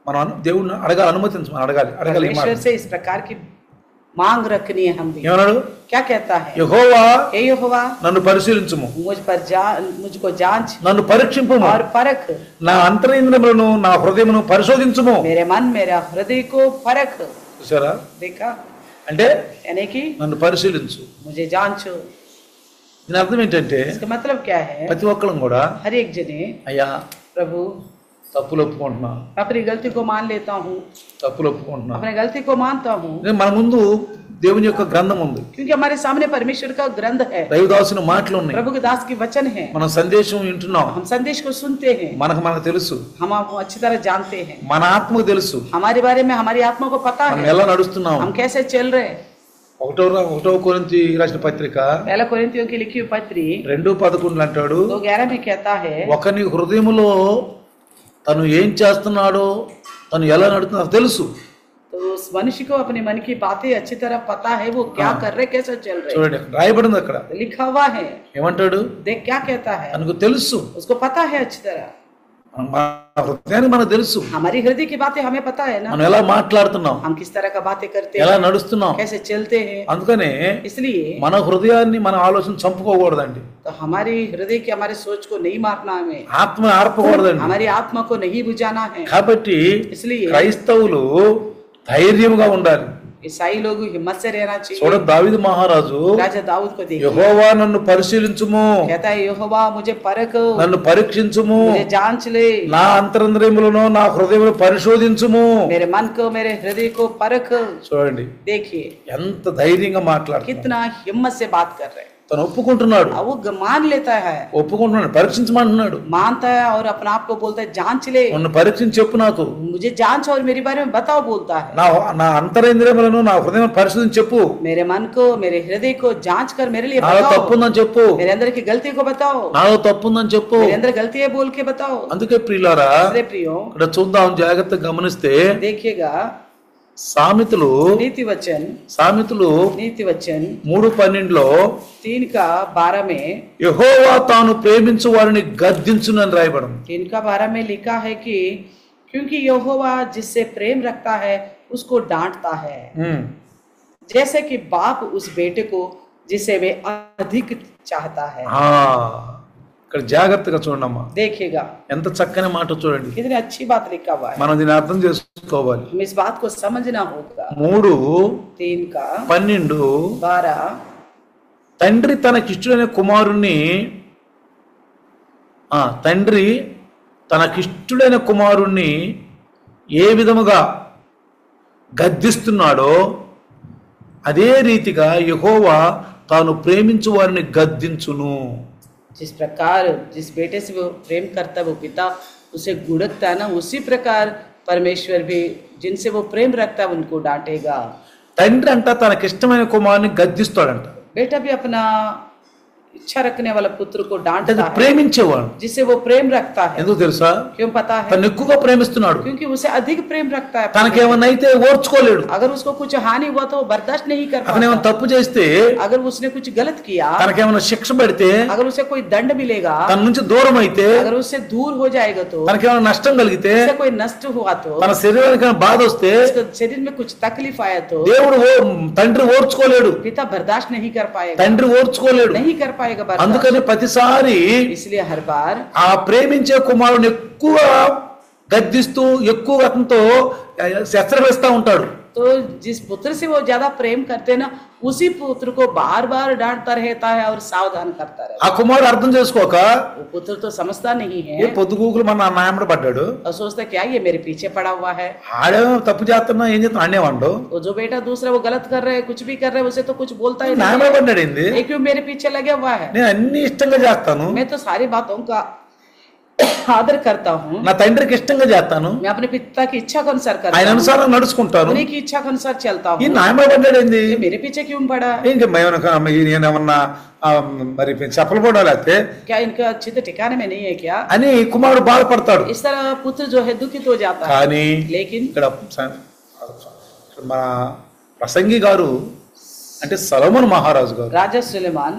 మనం దేవుణ్ణి అడగాలి, అనుమతించు, మనం అడగాలి ఈ మాట। परमेश्वर से इस प्रकार की मांग रखनी है हम भी। ఏమన్నాడు? क्या कहता है? యెహోవా हे यहोवा నన్ను పరిశీలించుము, मुझको जांच నన్ను పరీక్షింపుము, और परख, నా అంతరింద్రియములను నా హృదయమును పరిశోధించుము। मेरे मन मेरा हृदय को परख। చూసారా? देखा, అంటే यानी कि నన్ను పరిశీలించు, मुझे जांचो। దీని అర్థం ఏంటంటే इसका मतलब क्या है? ప్రతి ఒక్కరం కూడా हर एक जने, అయ్యా प्रभु తప్పులు ఒప్పుకుంటున్నా, अपनी गलती को मान लेता हूँ, తప్పులు ఒప్పుకుంటున్నా। अपनी गलती को मानता हूँ, మన ముందు దేవుని యొక్క గ్రంథం ఉంది, क्योंकि हमारे सामने परमेश्वर का ग्रंथ है, దైవదాసుని మాటలు ఉన్నాయి, प्रभु के दास की वचन है। మనం సందేశం వింటున్నాం, हम संदेश को सुनते हैं, మనకు తెలుసు, हम आपको अच्छी तरह जानते हैं, మన ఆత్మకు తెలుసు हमारे बारे में हमारी आत्मा को पता మనం है ఎలా నడుస్తున్నాం। हम कैसे चल रहे हैं। 1 కొరింథీ రాసిన పత్రిక पहला कोरिन्थियों की लिखी हुई पत्री 2:11 అంటాడు, 2:11 में कहता है, ఒకని హృదయములో తను ఏం చేస్తున్నాడో, తను ఎలా నడుస్తున్నాడో తెలుసు। तो उस मनुष्य को अपने मन की बातें अच्छी तरह पता है, वो क्या कर रहे, कैसे चल रहे। చూడండి, రాయబడింది అక్కడ, लिखा हुआ है, ఏమంటాడు? देख क्या कहता है, తనకు తెలుసు, उसको पता है अच्छी तरह। మన హృదయానికి మనకు తెలుసు, हमारी हृदय की बातें हमें पता है ना, మనం ఎలా మాట్లాడుతున్నాం, हम किस तरह का बातें करते ఎలా हैं, నడుస్తున్నాం। कैसे चलते हैं। అందుకనే इसलिए మన హృదయాన్ని మన ఆలోచన చంపుకోకూడదండి, तो हमारी हृदय की हमारे सोच को नहीं मारना, हमें ఆత్మ ఆర్పకూడదండి। हमारी आत्मा को नहीं बुझाना है। కాబట్టి इसलिए క్రైస్తవులు ధైర్యంగా ఉండాలి। ईसाई लोग हिम्मत से रहना चाहिए। చూడ దావీదు మహారాజు राजा दाऊद को देखिए, యెహోవా నన్ను పరిశీలించుము, कहता है, यहोवा मुझे परख, నన్ను పరీక్షించుము, मुझे जांच ले, నా అంతరంద్రియములను నా హృదయమును పరిశోధించుము। मेरे मन को मेरे हृदय को परख। చూడండి देखिए ఎంత ధైర్యంగా మాట్లాడుతున్నాడు, कितना हिम्मत से बात कर रहे हैं। తను ఒప్పుకుంటున్నాడు, वो मान लेता है, ఒప్పుకుంటున్నాడు, పరీక్షించమంటున్నాడు, मानता है और अपने आप को बोलता है, जांच ले, నన్ను పరీక్షించి చెప్పు, నాకు मुझे जांच और मेरे बारे में बताओ, बोलता है। నా అంతరేంద్రియములను నా హృదయం పరిశోధించి చెప్పు, मेरे मन को मेरे हृदय को जांच कर मेरे लिए నాలో बताओ, తప్పుందని చెప్పు, मेरे अंदर की गलती को बताओ, నాలో తప్పుందని చెప్పు। मेरे अंदर गलती है बोल के बताओ। అందుకే ప్రియులారా, इसलिए प्रियो ఇక్కడ చూద్దాం, జాగ్రత్తగా గమనిస్తే देखिएगा, సామెతలు नीति वचन 3:12 3:12 में యెహోవా తాను ప్రేమించు వారిని గద్దించును అని రాయబడింది। 3:12 में लिखा है कि क्योंकि यहोवा जिससे प्रेम रखता है उसको डांटता है, जैसे कि बाप उस बेटे को जिसे वे अधिक चाहता है। ఇక్కడ జాగ్రత్తగా చూడమ్మా, देखिएगा ఎంత చక్కని మాట చూడండి, कितनी अच्छी बात लिखा हुआ है, మనం దీన్ని అర్థం చేసుకోవాలి। हम इस बात को समझना होगा। 3:12 తండ్రి తనకిష్టుడైన కుమారుణ్ణి ఏ విధముగా గద్దిస్తున్నాడో అదే రీతిగా యెహోవా తాను ప్రేమించు వారిని గద్దించును। जिस प्रकार जिस बेटे से वो प्रेम करता है वो पिता उसे गुड़कता है ना, उसी प्रकार परमेश्वर भी जिनसे वो प्रेम रखता है उनको डांटेगा। తండ్రి అంట తనకిష్టమైన కుమారుని గద్దిస్తాడంట, बेटा भी अपना इच्छा रखने वाला पुत्र को डांटता है, ప్రేమించేవాడు, जिसे वो प्रेम रखता है। ఎందుకు తెలుసా? क्यों पता है? తను ఎక్కువగా ప్రేమిస్తున్నాడు, क्योंकि उसे अधिक प्रेम रखता है। తనకేమన్నా అయితే ఓర్చుకోలేడు, अगर उसको कुछ हानि हुआ तो वो बर्दाश्त नहीं कर అతనేమన్నా पाता। తప్పు చేస్తే, अगर उसने कुछ गलत किया, తనకేమన్నా శిక్ష పడితే, अगर उसे कोई दंड मिलेगा, తన నుంచి దూరం అయితే, अगर उससे दूर हो जाएगा तो, తనకేమన్నా నష్టం కలిగితే, उससे कोई नष्ट हुआ तो, తన శరీరానికి బాధ వస్తే, उसके शरीर में कुछ तकलीफ आया तो తండ్రి ఓర్చుకోలేడు, पिता बर्दाश्त नहीं कर पाएगा, తండ్రి ఓర్చుకోలేడు। नहीं कर पाएगा बर्दाश्त। అందుకని ప్రతిసారి इसलिए हर बार ఆ ప్రేమించే కుమారుని ఎక్కువ గద్దిస్తూ ఎక్కువ అతనితో శస్త్రవేస్తా ఉంటాడు। तो तो जिस पुत्र से वो ज्यादा प्रेम करते हैं ना, उसी पुत्र को बार बार डांटता रहता है और सावधान करता रहता ఆ కుమారుడు అర్థం చేసుకోక है। वो पुत्र तो समझता नहीं ఏ है పొద్దుగూకులు మన నాయముడు పడ్డాడు, और सोचता क्या ये मेरे पीछे पड़ा हुआ है। ఆడేమో తప్పు చేస్తున్నా ఏం చేస్తున్నా అనేవాడు, वो जो बेटा दूसरा वो गलत कर रहे हैं, कुछ भी कर रहे हैं, उसे तो कुछ बोलता ही नहीं నాయముడు పడ్డాడు ఏంది, है। ये क्यों मेरे पीछे लगे हुआ है। నేను అన్ని ఇష్టంగా చేస్తాను, मैं तो सारी बातों का आदर करता हूँ, నా తండ్రికి ఇష్టంగా చేస్తాను, मैं अपने पिता की इच्छा के अनुसार करता ఆయన हूँ, అనుసారం నడుచుకుంటాను, उन्हीं की इच्छा के अनुसार चलता ఈ हूँ। నాయముడు పడ్డాడు ఏంది, ये मेरे पीछे क्यों पड़ा। ఇంకా నేనేమన్నా మరి చెప్పలు కూడా లేకపోతే क्या इनका चित्त ठिकाने में नहीं है क्या। అని కుమారుడు బాధపడతాడు. इस तरह पुत्र जो है दुखित हो जाता है। కానీ लेकिन ఇక్కడ మన ప్రసంగి గారు అంటే సొలొమోను మహారాజు గారు राजा सुलेमान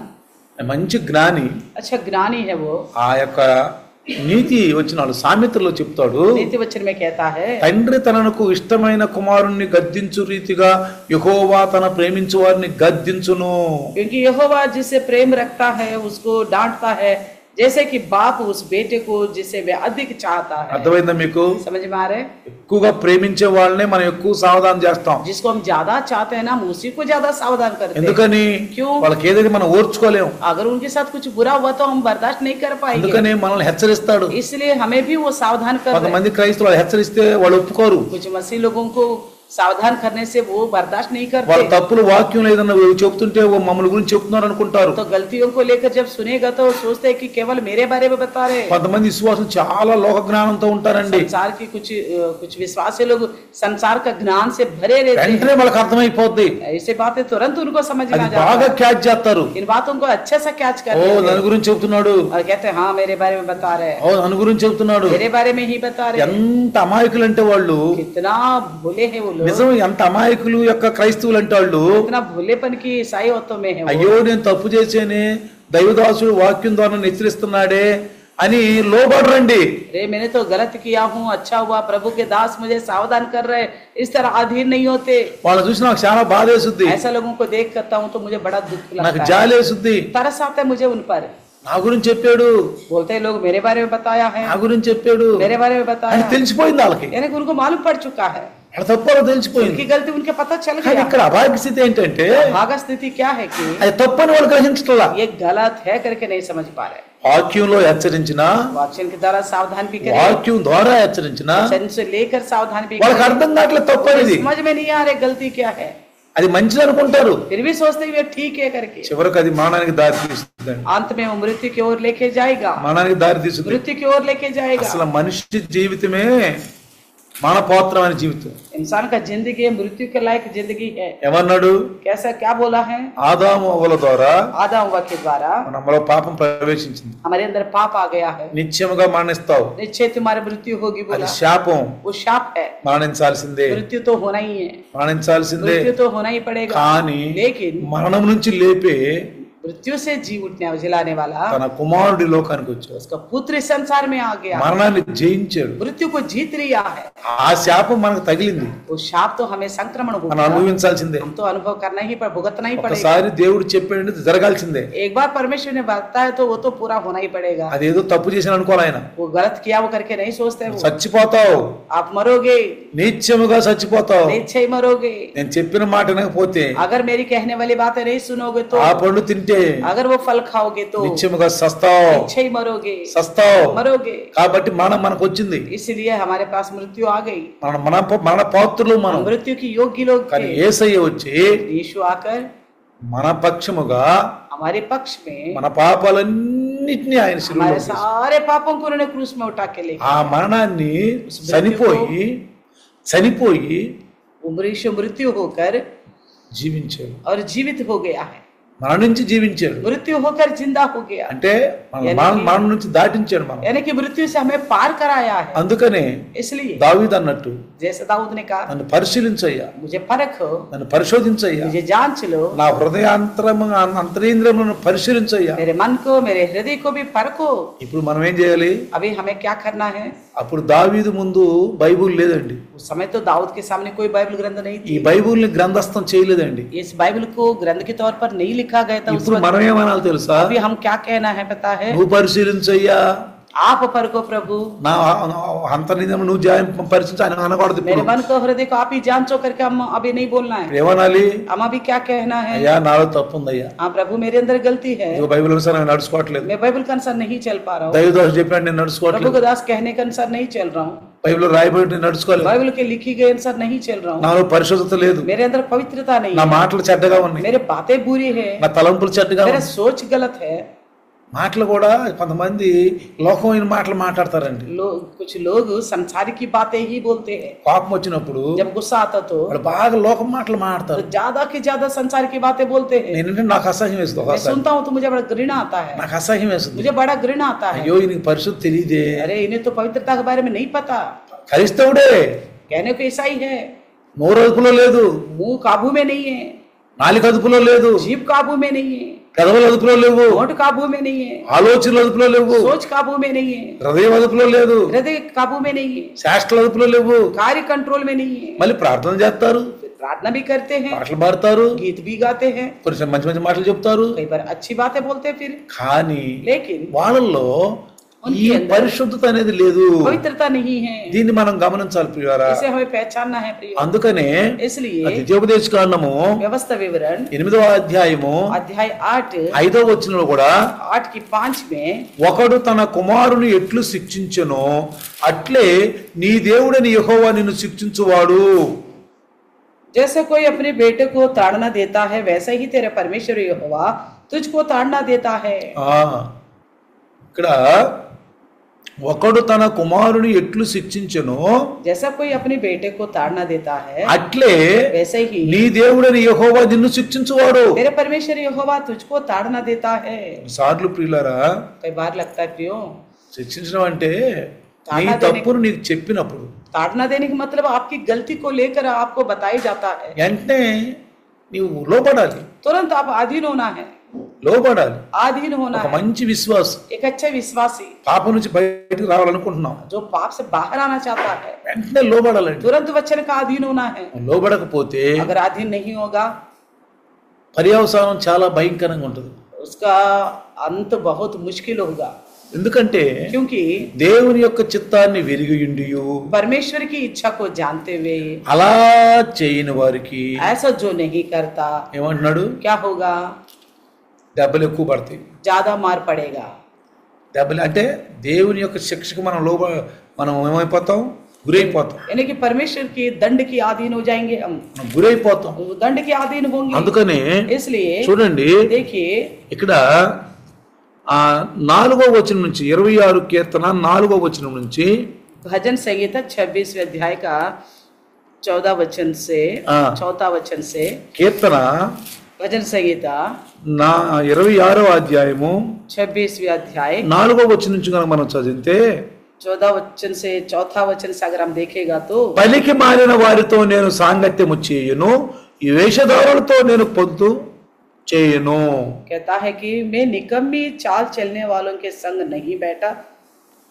మంచి జ్ఞాని, अच्छा ज्ञानी है। वो ఆ యొక్క నీతి వచ్చినాడు సామెతల్లో చెప్తాడు, नीति वचन में कहता है, తండ్రి తనకు ఇష్టమైన కుమారుణ్ణి గద్దించు రీతిగా యెహోవా తన ప్రేమించు వారిని గద్దించును. क्योंकि यहोवा जिसे प्रेम रखता है उसको डांटता है, जैसे कि बाप उस बेटे को जिसे वे अधिक चाहता है। అర్థమైందా మీకు? समझ में आ रहे। ఎక్కువగా ప్రేమించే వాళ్ళనే మనం ఎక్కువ సావధానం చేస్తాం. जिसको हम ज्यादा चाहते हैं ना, हम उसी को ज्यादा सावधान करते हैं। ఎందుకని? क्यों? వాళ్ళకి ఏదైతే మనం ఓర్చుకోలేము, अगर उनके साथ कुछ बुरा हुआ तो हम बर्दाश्त नहीं कर पाएंगे, అందుకని మనల్ని హెచ్చరిస్తాడు. इसलिए हमें भी वो सावधान कर रहे हैं। కొంతమంది క్రైస్తవులు హెచ్చరిస్తే వాళ్ళు ఒప్పుకోరు, कुछ मसीह लोगों को सावधान करने से वो बर्दाश्त नहीं వాళ్ళ करते। తప్పులు వాక్యం లేదన్న చెప్తుంటే ఓ మమ్మల్ని గురించి చెప్తున్నారు అనుకుంటారు. तो गलतियों को लेकर जब सुनेगा तो सोचते हैं कि केवल मेरे बारे में बता रहे हैं। కొంతమంది విశ్వాసం చాలా లోక జ్ఞానంతో ఉంటారండి, संसार की कुछ विश्वासी लोग संसार का ज्ञान से भरे रहते हैं। వెంటనే వాళ్ళకి అర్థమైపోద్ది, ऐसे बातें तुरंत उनको समझ में అది आ जाता బాగా है। క్యాచ్ చేస్తారు. इन बातों को अच्छे से कैच कर ఓ लेते నన్ను हैं గురించి చెప్తున్నాడు, और कहते हैं हाँ मेरे बारे में बता रहे हैं, ఓ నన్ను గురించి చెప్తున్నాడు. मेरे बारे में ही बता रहे हैं। ఎంత అమాయకులు అంటే వాళ్ళు, कितना भोले हैं वो लोग, నిజం ఎంత అమాయకులు యొక్క క్రైస్తవులు అంటే వాళ్ళు, कितना भोलेपन की ईसाई होतों में है वो। అయ్యో నేను తప్పు చేసేనే దైవదాసుడు వాక్యం ద్వారా నన్ను హెచ్చరిస్తున్నాడే అని లోబడరండి. अरे मैंने तो गलत किया हूँ, अच्छा हुआ प्रभु के दास मुझे सावधान कर रहे हैं, इस तरह अधीन नहीं होते। వాళ్ళు చూసి నాకు చాలా బాధ వేసుద్ది, ऐसा लोगों को देख करता हूँ तो मुझे बड़ा दुख నాకు लगता है, జాలి వేసుద్ది. तरस आता है मुझे उन पर। నా గురించి చెప్పాడు, बोलते हैं लोग मेरे बारे में बताया है, నా గురించి చెప్పాడు मेरे बारे में అని बताया, తెలిసిపోయింది వాళ్ళకి, यानी कि उनको मालूम पड़ चुका है, వాళ్ళ తప్పు వాళ్ళకి తెలిసిపోయింది. उनकी गलती उनके पता चल కానీ गया। ఇక్కడ అభాగ్య స్థితి ఏంటంటే भागा स्थिति क्या है कि అది తప్పని వాళ్ళు గ్రహించట్లా. ये गलत है करके नहीं समझ पा रहे। వాక్యంలో హెచ్చరించిన, वाचन के द्वारा सावधान भी करें, వాక్యం ద్వారా హెచ్చరించిన वचन से लेकर सावधान भी వాళ్ళకి करें। అర్థం కావట్లేదు తప్పు అనేది, समझ में नहीं आ रहे गलती क्या है, అది మంచిది అనుకుంటారు, फिर भी सोचते हैं ये ठीक है करके। చివరికి అది మరణానికి దారి తీస్తుంది, अंत में वो मृत्यु की ओर लेके जाएगा, మరణానికి దారి తీస్తుంది. मृत्यु की ओर लेके जाएगा। అసలు మనిషి జీవితమే మరణపాత్రమైన జీవితం. इंसान का जिंदगी मृत्यु के लायक जिंदगी है। ఏమన్నాడు? कैसा क्या बोला है? ఆదాము అవ్వల ద్వారా आदम हव्वा के द्वारा మనలో పాపం ప్రవేశించింది, हमारे अंदर पाप आ गया है, నిత్యముగా మరణిస్తావు, निश्चय तुम्हारी मृत्यु होगी అది बोला। శాపం, वो शाप है, మరణించాల్సిందే, मृत्यु तो होना ही है, మరణించాల్సిందే. मृत्यु तो होना ही पड़ेगा। కానీ लेकिन మరణం నుంచి లేపే मृत्यु से जी उठने जिलाने वाला తన కుమారుడి లోకానికి వచ్చాడు, उसका पुत्र इस संसार में आ गया, మరణాన్ని జయించాడు. मृत्यु को जीत लिया है। ఆ శాపం మనకు తగిలింది, वो शाप तो हमें संक्रमण మనం होगा, అనుభవించాల్సిందే. हम तो अनुभव करना ही भुगतना ही पड़ेगा। ఒకసారి దేవుడు చెప్పాడు జరగాల్సిందే, एक बार परमेश्वर ने बताया है तो वो तो पूरा होना ही पड़ेगा। అదేదో తప్పు చేసిన అనుకోవాలి ఆయన, वो गलत किया वो करके नहीं सोचते वो। చచ్చిపోతావు, आप मरोगे, నిత్యముగా చచ్చిపోతావు. निश्चय मरोगे। నేను చెప్పిన మాట వినకపోతే, अगर मेरी कहने वाली बातें नहीं सुनोगे तो, ఆ పండు తింటే अगर वो फल खाओगे तो నిత్యముగా సస్తావు, निश्चय मरोगे, సస్తావు. मरोगे। కాబట్టి మరణం మనకు వచ్చింది, इसलिए हमारे पास मृत्यु आ गई, మన పాత్రలు మనం. मृत्यु की योग्य लोग కానీ थे। యేసయ్య వచ్చి यीशु आकर మన పక్షముగా हमारे पक्ष में మన పాపాలన్నిటినీ ఆయన శిలువలో हमारे వేశాడు. सारे पापों को उन्होंने क्रूस में उठा के ले ఆ మరణాన్ని చనిపోయి मृत्यु होकर జీవించాడు, और जीवित हो गया है, మరణించి జీవించాడు. मृत्यु होकर जिंदा हो गया, అంటే మరణం నుంచి దాటించాడు మనం. यानी कि मृत्यु से हमें पार कराया है। అందుకనే इसलिए దావీదు అన్నట్టు जैसे दाऊद ने कहा, నన్ను పరిశీలించయ్యా, मुझे परखो, నన్ను పరిశోధించయ్యా, मुझे जांच लो, నా అంతరేంద్రములను పరిశీలించయ్యా. मेरे मन को मेरे हृदय को भी परखो। ఇప్పుడు మనం ఏం చేయాలి? अभी हमें क्या करना है? అప్పుడు దావీదు ముందు బైబుల్ లేదండి, उस समय तो दाऊद के सामने कोई बाइबल ग्रंथ नहीं ఈ थी, బైబుల్ని గ్రంథస్థం చేయలేదండి. इस बाइबल को ग्रंथ के तौर पर नहीं लिखा गया था उस ఇప్పుడు वक्त। మనం ఏమనాలి తెలుసా? अभी हम क्या कहना है पता है? నువ్వు పరిశీలించయ్యా, आप पर को प्रभु, నా అంతర్నిధం నువ్వు పరిచించి ఆయన అనకూడదు. मेरे मन को हृदय को आप ही जांचो करके हम अभी नहीं बोलना है. ఏమనాలి? हम अभी क्या कहना है? అయ్యా నాలో తప్పు ఉందయ్యా, हाँ प्रभु मेरे अंदर गलती है, బైబిల్ అనుసారం నడుచుకోవట్లేదు, मैं बाइबल के अनुसार नहीं चल पा रहा हूँ, దైవదాసు చెప్పినట్టు నేను प्रभु నడుచుకోవట్లేదు, को दास कहने के अनुसार नहीं चल रहा हूँ, బైబిల్ రాయబడి నేను నడుచుకోలేదు, बाइबल के लिखी गए अनुसार नहीं चल रहा हूँ, నాలో పరిశుద్ధత లేదు, मेरे अंदर पवित्रता नहीं నా है, మాటలు చెడ్డగా ఉన్నాయి, मेरे बातें बुरी है, నా తలంపులు చెడ్డగా मेरा ఉన్నాయి. सोच गलत है. మాటలు కూడా కొంతమంది లోకమైన మాటలు మాట్లాడతారండి. कुछ लोग संसार की बातें ही बोलते हैं. కోపం వచ్చినప్పుడు जब गुस्सा आता तो వాళ్ళు బాగా లోకం మాటలు మాట్లాడతారు. ज्यादा के ज्यादा संसार की बातें बोलते हैं. నేనంటే నాకు అసహ్యం వేస్తుంది, मैं सुनता हूँ तो मुझे बड़ा घृणा आता है, నాకు అసహ్యం వేస్తుంది. मुझे बड़ा घृणा आता है. అయ్యో ఈయనకి పరిశుద్ధి తెలియదే, अरे इन्हें तो पवित्रता के बारे में नहीं पता. క్రైస్తవుడే, कहने को ऐसा ही है, నోరు అదుపులో లేదు, मुंह काबू में नहीं है, నాలుక అదుపులో లేదు, जीभ काबू में नहीं है, పెదవులు అదుపులో లేవు, होंठ काबू में नहीं है, ఆలోచనలు అదుపులో లేవు, सोच काबू में नहीं है, హృదయం అదుపులో లేదు, हृदय काबू में नहीं है, శాస్త్రాలు అదుపులో లేవు. कार्य कंट्रोल में नहीं है. మళ్ళీ ప్రార్థన చేస్తారు, प्रार्थना भी करते हैं, పాటలు పాడతారు, गीत भी गाते हैं, కొంచెం మంచి మంచి మాటలు చెప్తారు, कई बार अच्छी बातें बोलते हैं फिर, కానీ लेकिन వాళ్ళల్లో ఈ పరిశుద్ధత అనేది లేదు. पवित्रता नहीं है. దీన్ని మనం గమనించాలి ప్రియులారా. इसे हमें पहचानना है प्रिय. అందుకనే इसलिए ద్వితీయోపదేశ కాండము व्यवस्था विवरण 8వ అధ్యాయము अध्याय 8 5వ వచనంలో కూడా 8 की 5 में ఒకడు తన కుమారుని ఎట్లు శిక్షించెనో అట్లే నీ దేవుడని యెహోవా నిన్ను శిక్షించువాడు. जैसे कोई अपने बेटे को ताड़ना देता है वैसे ही तेरे परमेश्वर यहोवा तुझको ताड़ना देता है. ఇక్కడ ఒకడు తన కుమారుని ఎట్లు శిక్షించెనో जैसा कोई अपने बेटे को ताड़ना देता है అట్లే वैसे ही నీ దేవుడని యెహోవా నిన్ను శిక్షించువాడు. तेरे परमेश्वर यहोवा तुझको ताड़ना देता है. సార్లు ప్రియులారా, कई बार लगता है प्रियो, శిక్షించడం అంటే నీ తప్పును నీకు చెప్పినప్పుడు, ताड़ना देने का मतलब आपकी गलती को लेकर आपको बताया जाता है, వెంటనే నీవు లోపడాలి, तुरंत आप अधीन होना है, లోపడాలి, अधीन होना ఒక है. మంచి విశ్వాసం. एक अच्छे विश्वासी పాపం నుంచి బయటకు రావాలనుకుంటున్నాం, जो पाप से बाहर आना चाहता है వెంటనే లోబడాలండి. तुरंत वचन का अधीन होना है. లోబడకపోతే अगर अधीन नहीं होगा పర్యవసానం చాలా భయంకరంగా ఉంటుంది. उसका अंत बहुत मुश्किल होगा. ఎందుకంటే क्योंकि దేవుని యొక్క చిత్తాన్ని వెరిగియుండియు परमेश्वर की इच्छा को जानते हुए అలా చేయని వారికి ऐसा जो नहीं करता ఏమంటున్నాడు? क्या होगा? దెబ్బలు ఎక్కువ పడతాయి. ज्यादा मार पड़ेगा. దెబ్బలు అంటే దేవుని యొక్క శిక్షకు మనం ఏమైపోతాం? గురైపోతాం. यानी कि परमेश्वर की दंड की अधीन हो जाएंगे हम, గురైపోతాం. दंड के अधीन होंगे. అందుకనే इसलिए చూడండి, देखिए ఇక్కడ 4వ వచనం నుంచి 26 కీర్తన 4వ వచనం నుంచి भजन संगीता 26वें अध्याय का 14 वचन से 4 वचन से కీర్తన भजन संगीता 26వ అధ్యాయము 26वें अध्याय 4వ వచనం నుంచి కనుక మనం చదివితే 14 वचन से 4 वचन से अगर हम देखेगा तो పలికి మారిన వారితో నేను సాంగత్యము చేయను, ఈ వేషధారులతో నేను పొందు చేయను. कहता है कि मैं निकम्मी चाल चलने वालों के संग नहीं बैठा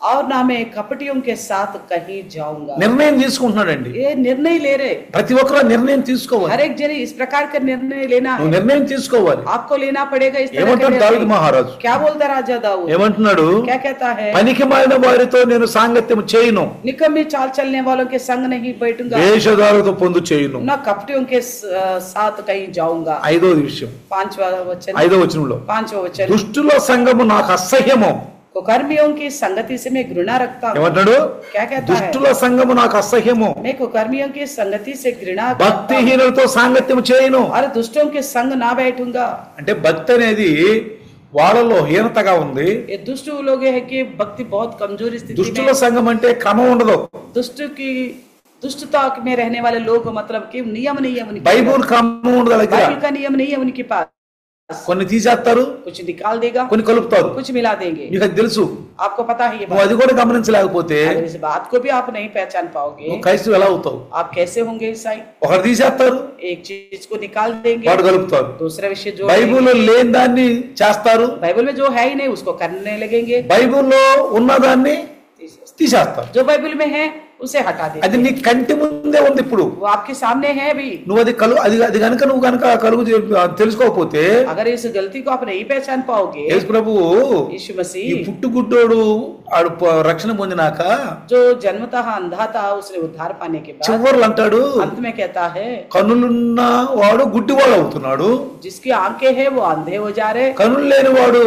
और ना मैं कपटियों के साथ कहीं जाऊंगा. నిర్ణయం తీసుకుంటున్నాడండి. ये निर्णय ले रहे, ప్రతి ఒక్కరు నిర్ణయం తీసుకోవాలి. हर एक जने इस प्रकार का निर्णय लेना है. నువ్వు నిర్ణయం తీసుకోవాలి. आपको लेना पड़ेगा इस तरह का ఏమంటాడు దావీదు निर्णय. మహారాజు? क्या बोलता राजा दाऊद? ఏమంటున్నాడు? क्या कहता है? పనికి మారిన వారితో నేను సాంగత్యము చేయను, निकम्मी चाल चलने वालों के संग नहीं बैठूंगा, వేషధారులతో పొందు చేయను. ना कपटियों के साथ कहीं जाऊंगा. 5వ విషయం, 5वां वचन, 5వ వచనంలో 5वां वचन, దుష్టుల సంఘము నాకు అసహ్యము. कुकर्मियों की संगति से मैं घृणा रखता हूँ. ఏమంటాడు? क्या कहता है? దుష్టుల సంఘము నాకు అసహ్యము, मैं कुकर्मियों की संगति से घृणा करता हूँ భక్తిహీనులతో సాంగత్యము చేయను. और दुष्टों के संग ना बैठूंगा. అంటే భక్తి అనేది వాళ్ళలో హీనతగా ఉంది. ये दुष्ट लोग है कि भक्ति बहुत कमजोर स्थिति దుష్టుల में, సంఘం అంటే క్రమం ఉండదు. दुष्टता में रहने वाले लोग मतलब कि नियम नहीं है उनके బైబుల్ క్రమం ఉండదు వాళ్ళ దగ్గర. बाइबल का नियम नहीं है उनके पास. కొన్ని తీసేస్తారు, कुछ निकाल देगा, కొన్ని కలుపుతారు. कुछ मिला देंगे. మీకు అది తెలుసు. आपको पता है ये నువ్వు అది కూడా గమనించలేకపోతే अगर इस बात को भी आप नहीं पहचान पाओगे నువ్వు క్రైస్తవు ఎలా అవుతావు? आप कैसे होंगे ईसाई? ఒకరు తీసేస్తారు, एक चीज को निकाल देंगे, వాడు కలుపుతారు. दूसरा विषय जो బైబిల్లో లేని దాన్ని చేస్తారు, बाइबल में जो है ही नहीं उसको करने लगेंगे, బైబిల్లో ఉన్నదాన్ని తీసేస్తారు. जो बाइबल में है उसे हटा देते అది నీ కంటి ముందే ఉంది ఇప్పుడు. वो आपके सामने है भी. నువ్వు అది కనుక నువ్వు కనుక తెలుసుకోకపోతే, अगर इस गलती को आप नहीं पहचान पाओगे, యేసు ప్రభువు यीशु ఈ मसीह పుట్టుగుడ్డోడు ఆడు రక్షణ పొందినాక जो जन्मतः अंधा था उसने उद्धार पाने के बाद చివర్లు అంటాడు, अंत में कहता है కనులున్న వాడు గుడ్డివాడు అవుతున్నాడు, जिसकी आंखें हैं वो अंधे हो जा रहे, కనులు లేని వాడు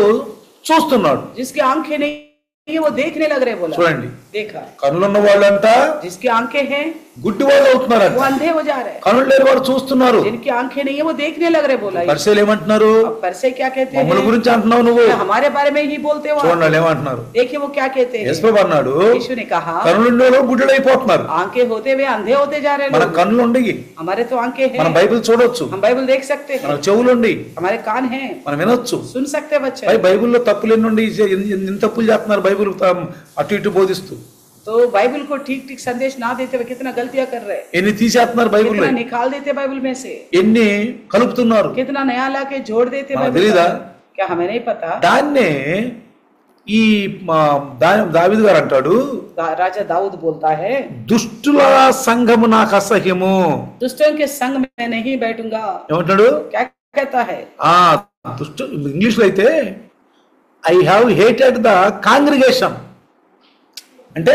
చూస్తున్నాడు. जिसकी आंखें नहीं वो देखने लग रहे. बोला చూడండి, देखा, కనులున్న వాళ్ళంట जिसकी आंखें हैं గుడ్డివాళ్ళు అవుతున్నారంట, वो अंधे हो जा रहे, కనులు లేని వాడు చూస్తున్నారు. जिनकी आंखें नहीं है वो देखने लग रहे. बोला పరిసయ్యులు ఏమంటున్నారు? अब परिसय क्या कहते हैं? మమ్మల్ని గురించి అంటున్నావు నువ్వు. हमारे बारे में ही बोलते हो. చూడండి వాళ్ళు ఏమంటున్నారు. देखिए वो क्या कहते हैं. యేసు ప్రభు అన్నాడు, यीशु ने कहा కనులుండేలో గుడ్డలు అయిపోతున్నారు. आंखें होते हुए अंधे होते जा रहे మన लोग. కన్నులు ఉండయి, हमारे तो आंखें మన हैं, బైబిల్ చూడొచ్చు, हम बाइबल देख सकते మన हैं, చెవులుండి हमारे कान हैं, మనం వినొచ్చు. सुन सकते हैं बच्चे. బైబిల్లో తప్పులు ఎన్నుండి ఎన్ని తప్పులు చేస్తున్నారు బైబిల్ అటు ఇటు బోధిస్తూ. तो बाइबल को ठीक ठीक संदेश ना देते हुए कितना गलतियां कर रहे, ఎన్ని తీసేస్తున్నారు బైబిల్, कितना निकाल देते बाइबल में से, ఎన్ని కలుపుతున్నారు. कितना नया ला के जोड़ देते हाँ, बाइबल तेरीदा? में. क्या हमें नहीं पता. దాన్నే ఈ దావీదు గారు అంటాడు, राजा दाऊद बोलता है దుష్టుల సంఘము నాకు అసహ్యము. दुष्टों के संग में नहीं बैठूंगा. ఏమంటాడు? क्या कहता है? దుష్టు ఇంగ్లీష్ లో అయితే I have hated the congregation, అంటే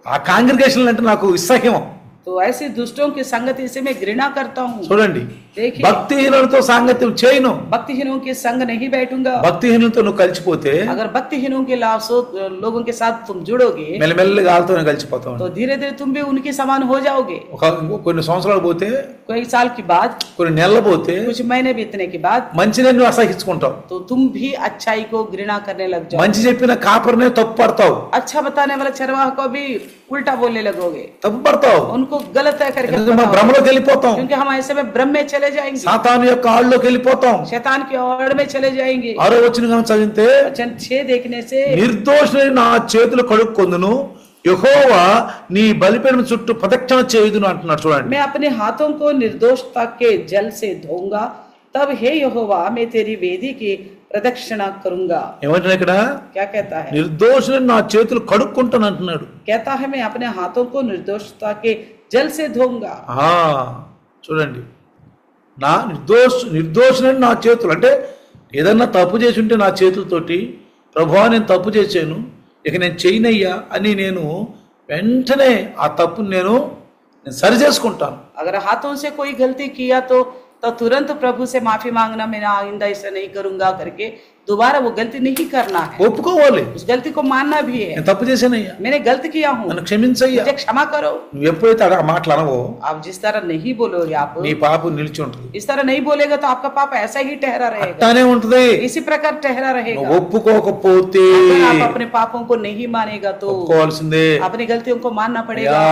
ఆ కాంగ్రిగేషన్ అంటే నాకు అసహ్యం. तो ऐसे दुष्टों की संगति से मैं घृणा करता हूँ. చూడండి, देखिए భక్తిహీనులతో సాంగత్యం చేయను. भक्तिहीनों के संग नहीं बैठूंगा. భక్తిహీనులతో నువ్వు కలిసిపోతే अगर भक्तिहीनों के लोगों के साथ तुम जुड़ोगे మెల్లమెల్లగా వాళ్ళతోనే కలిసిపోతావు. तो धीरे धीरे तुम भी उनके समान हो जाओगे. కొన్ని సంవత్సరాలు పోతే, कोई साल की बाद, కొన్ని నెలలు పోతే, कुछ महीने बीतने के बाद మంచిని నువ్వు అసహించుకుంటావు. तो तुम भी अच्छाई को घृणा करने लग जाओ. మంచి చెప్పిన కాపర్నే తప్పు పడతావు. अच्छा बताने वाले चरवाह को भी उल्टा बोलने लगोगे, తప్పు పడతావు. उनको गलत है करके ఎందుకంటే మనం बताओगे. భ్రమలోకి వెళ్ళిపోతాం, क्योंकि हम ऐसे में भ्रम में चले जाएंगे, సాతాను యొక్క ఆళ్ళలోకి వెళ్ళిపోతాం. शैतान की ओर में चले जाएंगे. 6వ వచనం కనుక చదివితే, वचन 6 देखने से నిర్దోషుని నా చేతులు కడుక్కొందును, యెహోవా నీ బలిపీఠం చుట్టూ ప్రదక్షిణ చేయుదును అంటున్నాడు. చూడండి, मैं अपने हाथों को निर्दोषता के जल से धोऊंगा, तब हे यहोवा मैं तेरी वेदी की प्रदक्षिणा करूंगा. ఏమంటున్నా ఇక్కడ? क्या कहता है? నిర్దోషుని నా చేతులు కడుక్కుంటాను అంటున్నాడు. कहता है मैं अपने हाथों को निर्दोषता के जल से धोऊंगा. చూడండి, నా నిర్దోషుని నా చేతులు అంటే ఏదన్నా తప్పు చేసి ఉంటే నా చేతులతోటి, ప్రభువా నేను తప్పు చేశాను, ఇక నేను చేయనయ్యా అని నేను వెంటనే ఆ తప్పుని నేను సరి చేసుకుంటాను. अगर हाथों से कोई गलती किया तो तुरंत प्रभु से माफी मांगना, मैं आइंदा ऐसा नहीं करूंगा करके दोबारा वो गलती नहीं करना है. ఒప్పుకోవాలి, उस गलती को मानना भी है. నేను తప్పు చేశానయ్యా, मैंने गलती किया हूँ, నన్ను క్షమించయ్యా. मुझे क्षमा करो. నువ్వు ఎప్పుడైతే ఆ మాటలు అనవో, आप जिस तरह नहीं बोलोगे, आप నీ పాపం నిలిచి ఉంటుంది. इस तरह नहीं बोलेगा तो आपका पाप ऐसा ही ठहरा रहेगा, అట్లానే ఉంటది. इसी प्रकार ठहरा रहेगा. నువ్వు ఒప్పుకోకపోతే अगर आप अपने पापों को नहीं मानेगा तो ఒప్పుకోవాల్సిందే. अपनी गलतियों को मानना అయ్యా पड़ेगा.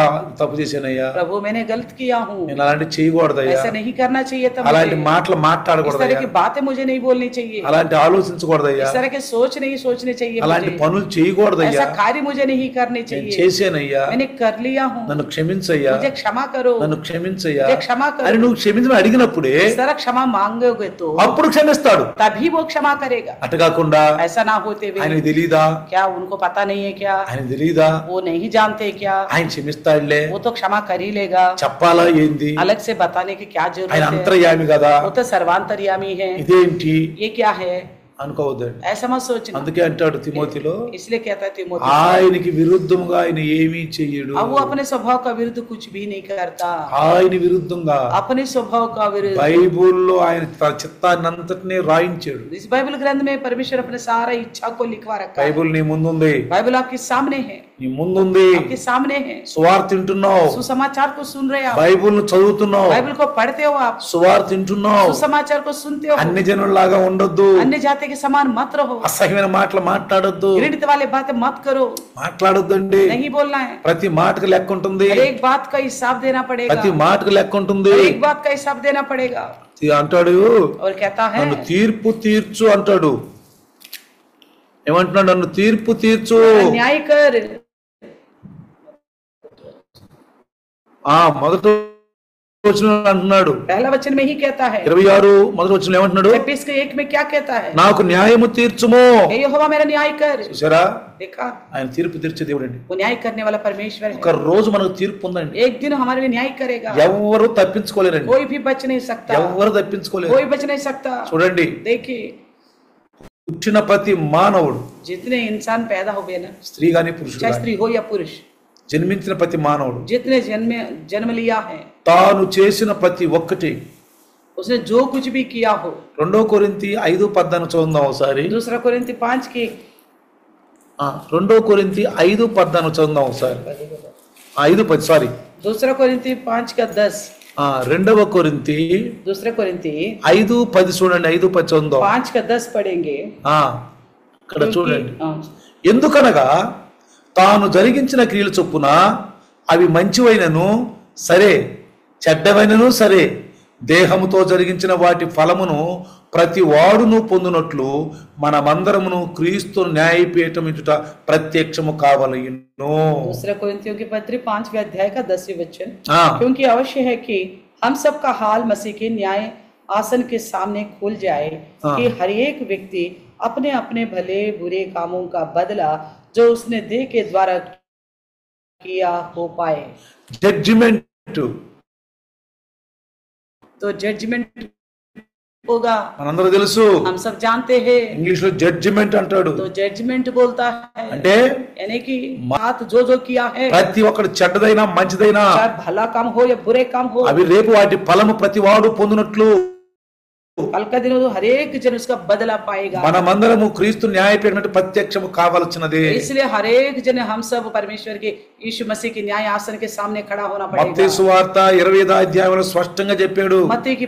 తప్పు చేశానయ్యా, प्रभु मैंने गलत किया हूँ, నేను అలాంటి చేయకూడదయ్యా, ऐसा नहीं करना चाहिए था అలాంటి मुझे. మాటలు इस तरह మాట్లాడకూడదయ్యా, की बातें मुझे नहीं बोलनी चाहिए, అలాంటి ఆలోచించకూడదయ్యా, इस तरह के सोच नहीं सोचने चाहिए అలాంటి मुझे, పనులు చేయకూడదయ్యా, ऐसा कार्य मुझे नहीं करने నేను चाहिए, చేశానయ్యా, मैंने कर लिया हूँ, నన్ను క్షమించయ్యా, मुझे क्षमा करो, నన్ను క్షమించయ్యా मुझे क्षमा అని करो. నువ్వు క్షమించమని అడిగినప్పుడే इस तरह क्षमा मांगोगे तो అప్పుడు క్షమిస్తాడు. तभी वो क्षमा करेगा. అటు కాకుండా ऐसा ना होते ఆయన हुए తెలీదా, क्या उनको पता नहीं है क्या, ఆయన తెలీదా, वो नहीं जानते क्या, ఆయన క్షమిస్తాడులే, वो तो क्षमा कर ही लेगा. చెప్పాలా ఏంది, अलग से बताने की क्या ఆయన जरूरत है, అంతర్యామి కదా, वो तो सर्वांतर्यामी है. ఇదేంటి ये क्या है అనుకోవద్దండి. ऐसा मत सोचना. అందుకే అంటాడు తిమోతిలో, इसलिए कहता है तिमोथी, ఆయనకి విరుద్ధంగా ఆయన ఏమీ చెయ్యడు. अब वो अपने स्वभाव का विरुद्ध कुछ भी नहीं करता. ఆయన విరుద్ధంగా अपने स्वभाव का विरुद्ध బైబుల్లో ఆయన తన చిత్తాన్ని అంతటినీ రాయించాడు. इस बाइबल ग्रंथ में परमेश्वर अपने सारा इच्छा को लिखवा रखा है. బైబుల్ నీ ముందుంది, बाइबल आपके सामने है, నీ ముందుంది, आपके सामने है. సువార్త వింటున్నావు, सुसमाचार को सुन रहे हो आप, బైబుల్ ను చదువుతున్నావు, बाइबल को पढ़ते हो आप, సువార్త వింటున్నావు. सुसमाचार को सुनते हो. అన్ని జనుల్లాగా ఉండొద్దు, अन्य जाति के समान मत रहो, అసహ్యమైన మాటలు మాట్లాడొద్దు, घृणित वाले बातें मत करो, మాట్లాడొద్దండి. नहीं बोलना है. ప్రతి మాటకు లెక్క ఉంటుంది, हर एक बात का हिसाब देना पड़ेगा, ప్రతి మాటకు లెక్క ఉంటుంది. हर एक बात का हिसाब देना पड़ेगा. అంటాడు, और कहता है నన్ను తీర్పు తీర్చు అంటాడు. ఏమంటున్నాడు? నన్ను తీర్పు తీర్చు. न्याय कर. మొదట వచనంలో అంటున్నాడు, पहला वचन में ही कहता है, 26 మొదటి వచనంలో ఏమంటున్నాడు, 26:1 में क्या कहता है, నాకు న్యాయము తీర్చుము. हे यहोवा मेरा न्याय कर. చూసారా, देखा, ఆయన తీర్పు తీర్చే దేవుడు అండి. वो न्याय करने वाला परमेश्वर है. ఒక రోజు మనకు తీర్పు ఉందండి. एक दिन हमारे लिए न्याय करेगा. ఎవరు తప్పించుకోలేరండి. कोई भी बच नहीं सकता. ఎవరు తప్పించుకోలేరు. कोई बच नहीं सकता. చూడండి, देखिए, పుట్టిన ప్రతి మానవుడు, जितने इंसान पैदा हो गए ना, స్త్రీ గాని పురుషుడు चाहे గాని, स्त्री हो या पुरुष, జన్మించిన ప్రతి మానవుడు जितने जन्म लिया है, తాను చేసిన ప్రతి ఒక్కటి, उसने जो कुछ भी किया हो. 2 కొరింథీ 5:14 చదువుదాం ఒకసారి. 2 कोरिन्थी 5 की 2 కొరింథీ 5:14 చదువుదాం ఒకసారి. 5:10 సారీ, 2 कोरिन्थी 5 का 10. 2 కొరింథీ 2 कोरिन्थी 5:10 చూడండి. 5:10 చదువుదాం. 5 का 10 पढ़ेंगे. ఇక్కడ చూడండి, ఎందుకనగా తాను జరిగించిన క్రియల చొప్పున అవి మంచివైనను సరే, చెడ్డవైనను సరే, దేహముతో జరిగించిన వాటి ఫలమును ప్రతి వాడును పొందునట్లు మనమందరమును క్రీస్తు న్యాయపీఠం ఎదుట ప్రత్యక్షము కావలయును. 2 कोरिन्थियों की पत्री 5वें अध्याय का 10वें वचन, क्योंकि अवश्य है कि हम सब का हाल मसीह के न्याय आसन के सामने खुल जाए, कि हर एक व्यक्ति अपने अपने भले बुरे कामों का बदला जो उसने देह के द्वारा किया हो पाए. जजमेंट, तो जजमेंट होगा, మనందరూ తెలుసు, हम सब जानते हैं. ఇంగ్లీష్ లో జడ్జిమెంట్ అంటాడు. तो जजमेंट बोलता है, అంటే यानी कि बात जो किया है, ప్రతి ఒక్కడు చెడ్డదైనా మంచిదైనా, चाहे भला काम हो या बुरे काम हो, అవి రేపు వాటి ఫలము ప్రతి వాడు పొందునట్లు कल का दिन हर एक जन उसका बदला पाएगा. మనమందరము క్రీస్తు న్యాయపీఠం ఎదుట ప్రత్యక్షము కావాల్సినది. इसलिए हर एक जन, हम सब परमेश्वर के यीशु मसीह के न्याय आसन के सामने खड़ा होना पड़ेगा. మత్తయి సువార్త 25వ అధ్యాయంలో స్పష్టంగా చెప్పాడు. मत्ती की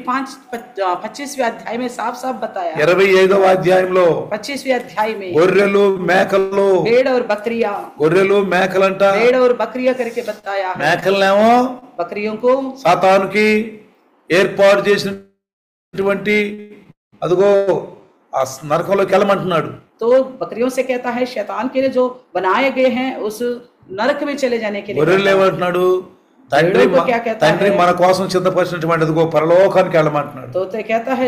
25वें अध्याय में साफ साफ बताया. 25వ అధ్యాయంలో 25वें अध्याय में గొర్రెలు మేకలు, भेड़ और बकरियां, గొర్రెలు మేకలంట, भेड़ और बकरियां करके बताया. మేకలనేమో बकरियों को సాతానుకి ఏర్పాటు చేసిన అదిగో ఆ నరకంలోకి వెళ్ళమంటున్నాడు. तो बकरियों से कहता है शैतान के लिए जो बनाए गए हैं उस नरक में चले जाने के लिए. గొర్రెలు ఏమంటున్నాడు, తండ్రి మన కోసం సిద్ధపరిచినటువంటి అదిగో పరలోకానికి వెళ్ళమంటున్నాడు. तो कहता है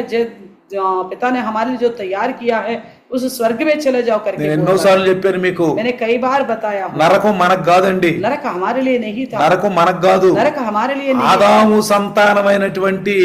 पिता ने हमारे लिए जो तैयार किया है उस स्वर्ग में चले जाओ करके. నేను ఎన్నోసార్లు చెప్పాను మీకు, मैंने कई बार बताया, నరకం మనకు కాదండి. नरक हमारे लिए नहीं था. నరకం మనకు కాదు, नरक हमारे लिए नहीं. ఆదాము సంతానమైనటువంటి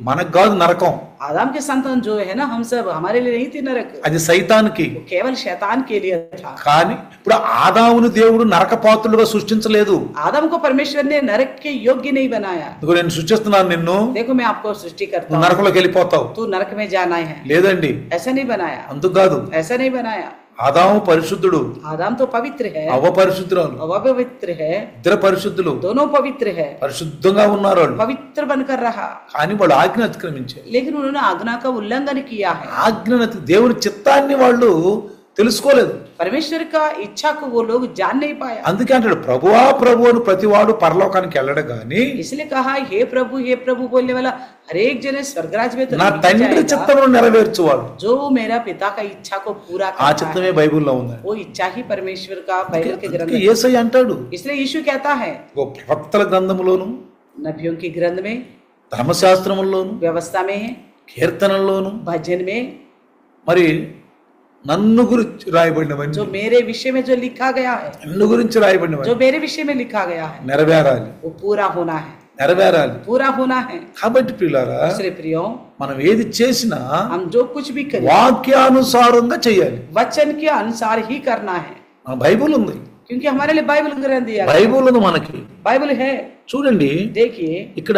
మనకు కాదు నరకం. आदम के संतान जो है ना, हम सब, हमारे लिए नहीं थी नरक. అది సైతానికి, केवल शैतान के लिए था. కానీ ఇప్పుడు ఆదామును దేవుడు నరక పాత్రులుగా సృష్టించలేదు. आदम को परमेश्वर ने नरक के योग्य नहीं बनाया. నేను సృష్టిస్తున్నాను నిన్ను, देखो मैं आपको सृष्टि करता हूँ, నరకంలోకి వెళ్ళిపోతావు. तू नरक में जाना है. లేదండి, ऐसा नहीं बनाया. అందుకు కాదు. ऐसा नहीं बनाया. ఆదాము పరిశుద్ధుడు, आदम तो पवित्र है, అవ్వ పరిశుద్ధురాలు, हवा पवित्र है, ఇద్దరు పరిశుద్ధులు, दोनों पवित्र है, పరిశుద్ధంగా ఉన్నారు వాళ్ళు. पवित्र बनकर रहा, కానీ వాళ్ళు ఆజ్ఞ అతిక్రమించారు. लेकिन उन्होंने आज्ञा का उल्लंघन किया है. ఆజ్ఞ దేవుని చిత్తాన్ని వాళ్ళు తెలుసుకోలేదు. परमेश्वर का इच्छा को वो लोग जान नहीं पाया. అందుకే అంటాడు, ప్రభువా ప్రభు అని ప్రతివాడు పరలోకానికి వెళ్ళడు గాని इसलिए कहा हे प्रभु बोलने वाला हर एक जन स्वर्गराज में तो నా नहीं తండ్రి जाएगा, చిత్తమును నెరవేర్చువాడు. जो मेरा पिता का इच्छा को पूरा ఆ करता చిత్తమే है, బైబిల్లో ఉంది. वो इच्छा ही परमेश्वर का बाइबल के ग्रंथ అందుకే में. యేసయ్య అంటాడు, इसलिए यीशु कहता है ఓ ప్రవక్తల గ్రంథములోను, नबियों के ग्रंथ में, ధర్మశాస్త్రములోను, व्यवस्था में, కీర్తనల్లోను, भजन में, మరి నన్ను గురించి రాయబడినవన్నీ, जो मेरे विषय में जो लिखा गया है, నన్ను గురించి రాయబడినవన్నీ जो मेरे विषय में लिखा गया है, నెరవేరాలి, वो पूरा होना है. నెరవేరాలి. पूरा होना है. కాబట్టి ప్రియులారా, इसलिए प्रियो, మనం ఏది చేసినా हम जो कुछ भी करें వాక్యానుసారంగా చేయాలి. वचन के अनुसार ही करना है, మన బైబిల్ ఉంది, क्योंकि हमारे लिए बाइबल ग्रंथ दिया गया. బైబిల్ ఉంది మనకి. बाइबल है. చూడండి, देखिए ఇక్కడ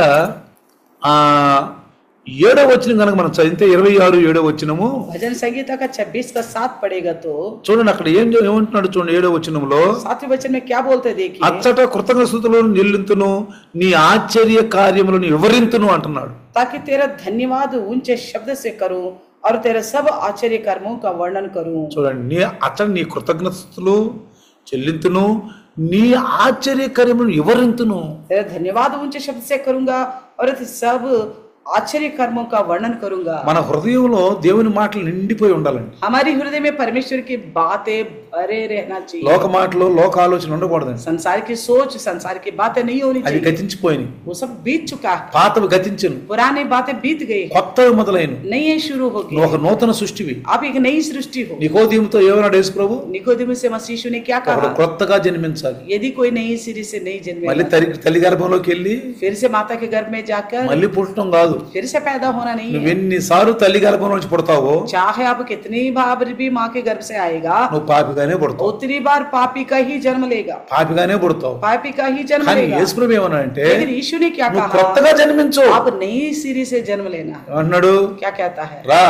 7వ వచనం కనుక మనం చదివితే 26 వచనము, भजन संगीता का 26 का 7 पढ़ेगा तो చూడండి అక్కడ ఏమంటున్నాడు చూడండి. 7వ వచనంలో 7वें वचन में क्या बोलते हैं, देखिए. అచ్చట కృతజ్ఞతలను చెల్లింతును, నీ ఆశ్చర్య కార్యములను వివరింతును అంటున్నాడు. ताकि तेरा धन्यवाद ऊंचे शब्द से करूं और तेरे सब आश्चर्य कर्मों का वर्णन करूं. చూడండి, నీ కృతజ్ఞతలు చెల్లింతును, నీ ఆశ్చర్య కార్యములను వివరింతును. तेरा धन्यवाद ऊंचे शब्द से करूंगा और सब आश्चर्य कर्मों का वर्णन करूंगा। మన హృదయంలో దేవుని మాటలు నిండిపోయి ఉండాలండి. हमारी हृदय में परमेश्वर की बातें भरे रहना चाहिए। లోక మాటలు లోక ఆలోచన ఉండకూడదండి. संसार की सोच, संसार की बातें नहीं होनी అది चाहिए। గతించిపోయినాయి. वो सब बीत चुका है। పాతవి గతించను, पुरानी बातें बीत गई, కొత్తవి మొదలైన. नई शुरू होगी। నువ్వు ఒక నూతన సృష్టివి. आप एक नई सृष्टि हो। నికోదేముతో ఏమన్నాడు యేసు ప్రభు? निकोदेमुस से मसीह यीशु ने क्या ఒకడు कहा? కొత్తగా జన్మించాలి. यदि कोई नई सिरे से नहीं మళ్ళీ जन्मेगा, తల్లి గర్భంలోకి వెళ్ళి फिर से माता के गर्भ में जाकर మళ్ళీ పుట్టడం కాదు. फिर से पैदा होना नहीं నువ్వు है। ఎన్నిసార్లు తల్లి గర్భం నుంచి పుడతావో चाहे आप कितनी बार भी माँ के गर्भ से आएगा, నువ్వు పాపిగానే పుడతావు. उतनी बार पापी का ही जन्म लेगा, పాపిగానే పుడతావు. पापी का ही जन्म కానీ लेगा। యేసు ప్రభు ఏమన్నాడంటే लेकिन यीशु ने क्या నువ్వు कहा? కొత్తగా జన్మించు. आप नई सिरे से जन्म लेना। అన్నాడు, क्या कहता है? రా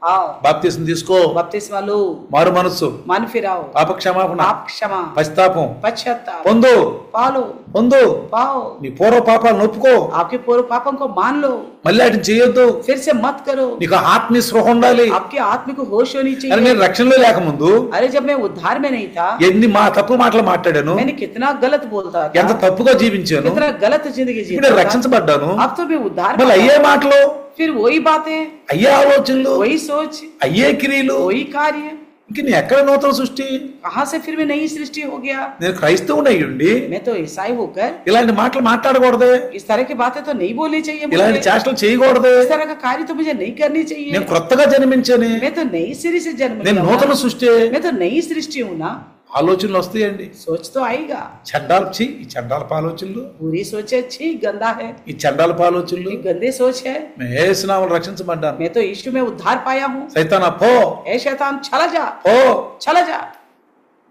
आओ, బాప్తిసం తీసుకో, बपतिस्मा लो, మారు మనస్సు, मन फिराओ, పాప క్షమాపణ, पाप क्षमा, పశ్చాత్తాపం पश्चाताप, పొందు, पालो, పొందు. पाओ, నీ పూర్వ పాపాలను ఒప్పుకో, आपके पूर्व पापों को मान लो, మళ్ళీ వాటిని చేయొద్దు. फिर से मत करो। నీకు ఆత్మీయ స్పృహ ఉండాలి. आपके आत्मिक होश होनी అని चाहिए। నేను రక్షణలో లేకముందు अरे जब मैं उद्धार में नहीं था, ఎన్ని తప్పు మాటలు మాట్లాడాను, मैंने कितना गलत बोलता ఎంత था, తప్పుగా జీవించాను. कितना गलत जिंदगी ఇప్పుడు जीता था। రక్షించబడ్డాను. अब तो मैं उद्धार మళ్ళీ पाया। అయ్యే మాటలు, फिर वही बातें, అయ్యే ఆలోచనలు, वही सोच, అయ్యే క్రియలు. वही कार्य। ఇంక నీ ఎక్కడ నూతన సృష్టి? कहाँ से फिर मैं नई सृष्टि हो गया? నేను క్రైస్తవుని అయ్యుండి मैं तो ईसाई होकर ఇలాంటి మాటలు మాట్లాడకూడదే, इस तरह की बातें तो नहीं बोलनी चाहिए ఇలాంటి मुझे। చేష్టలు చేయకూడదే. इस तरह का कार्य तो मुझे नहीं करनी चाहिए। నేను కొత్తగా జన్మించాను, मैं तो नई सिरे से जन्म నేను लिया నూతన ना। సృష్టి. मैं तो नई सृष्टि हूँ ना। ఆలోచనలు వస్తాయండి. सोच तो आएगा। చండాలపు ఈ చండాలపు ఆలోచనలు, बुरी सोच है, छी गंदा है, ఈ చండాలపు ఆలోచనలు. ये गंदे सोच है। మేము యేసునామములో రక్షించబడ్డాను. मैं तो यीशु में उद्धार पाया हूँ। సైతానా పో, ए शैतान चला जा, పో. चला जा।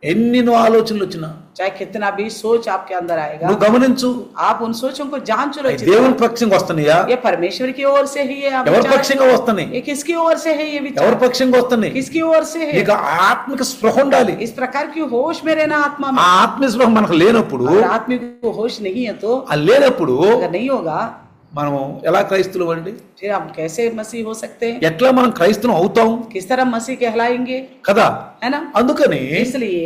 ఎన్ని నువ్వు ఆలోచనలు వచ్చినా चाहे कितना भी सोच आपके अंदर आएगा, నువ్వు గమనించు. आप उन सोचों को जान चलो। అవి దేవుని పక్షంగా వస్తున్నాయా? ये परमेश्वर की ओर से ही है। आप ఎవరి विचार- పక్షంగా వస్తున్నాయి? ये किसकी ओर से है? ये ఎవరి विचार పక్షంగా వస్తున్నాయి? किसकी ओर से है? నీకు ఆత్మిక స్పృహ ఉండాలి. इस प्रकार की होश में रहना आत्मा में। ఆ ఆత్మిక స్పృహ మనకు లేనప్పుడు, अगर आत्मिक को होश नहीं है तो, ఆ లేనప్పుడు अगर नहीं होगा, మనం ఎలా క్రైస్తవులు అండి? फिर हम कैसे मसीह हो सकते हैं? ఎట్లా మనం క్రైస్తవం అవుతాం किस तरह मसीह कहलाएंगे, కదా? है ना? అందుకని इसलिए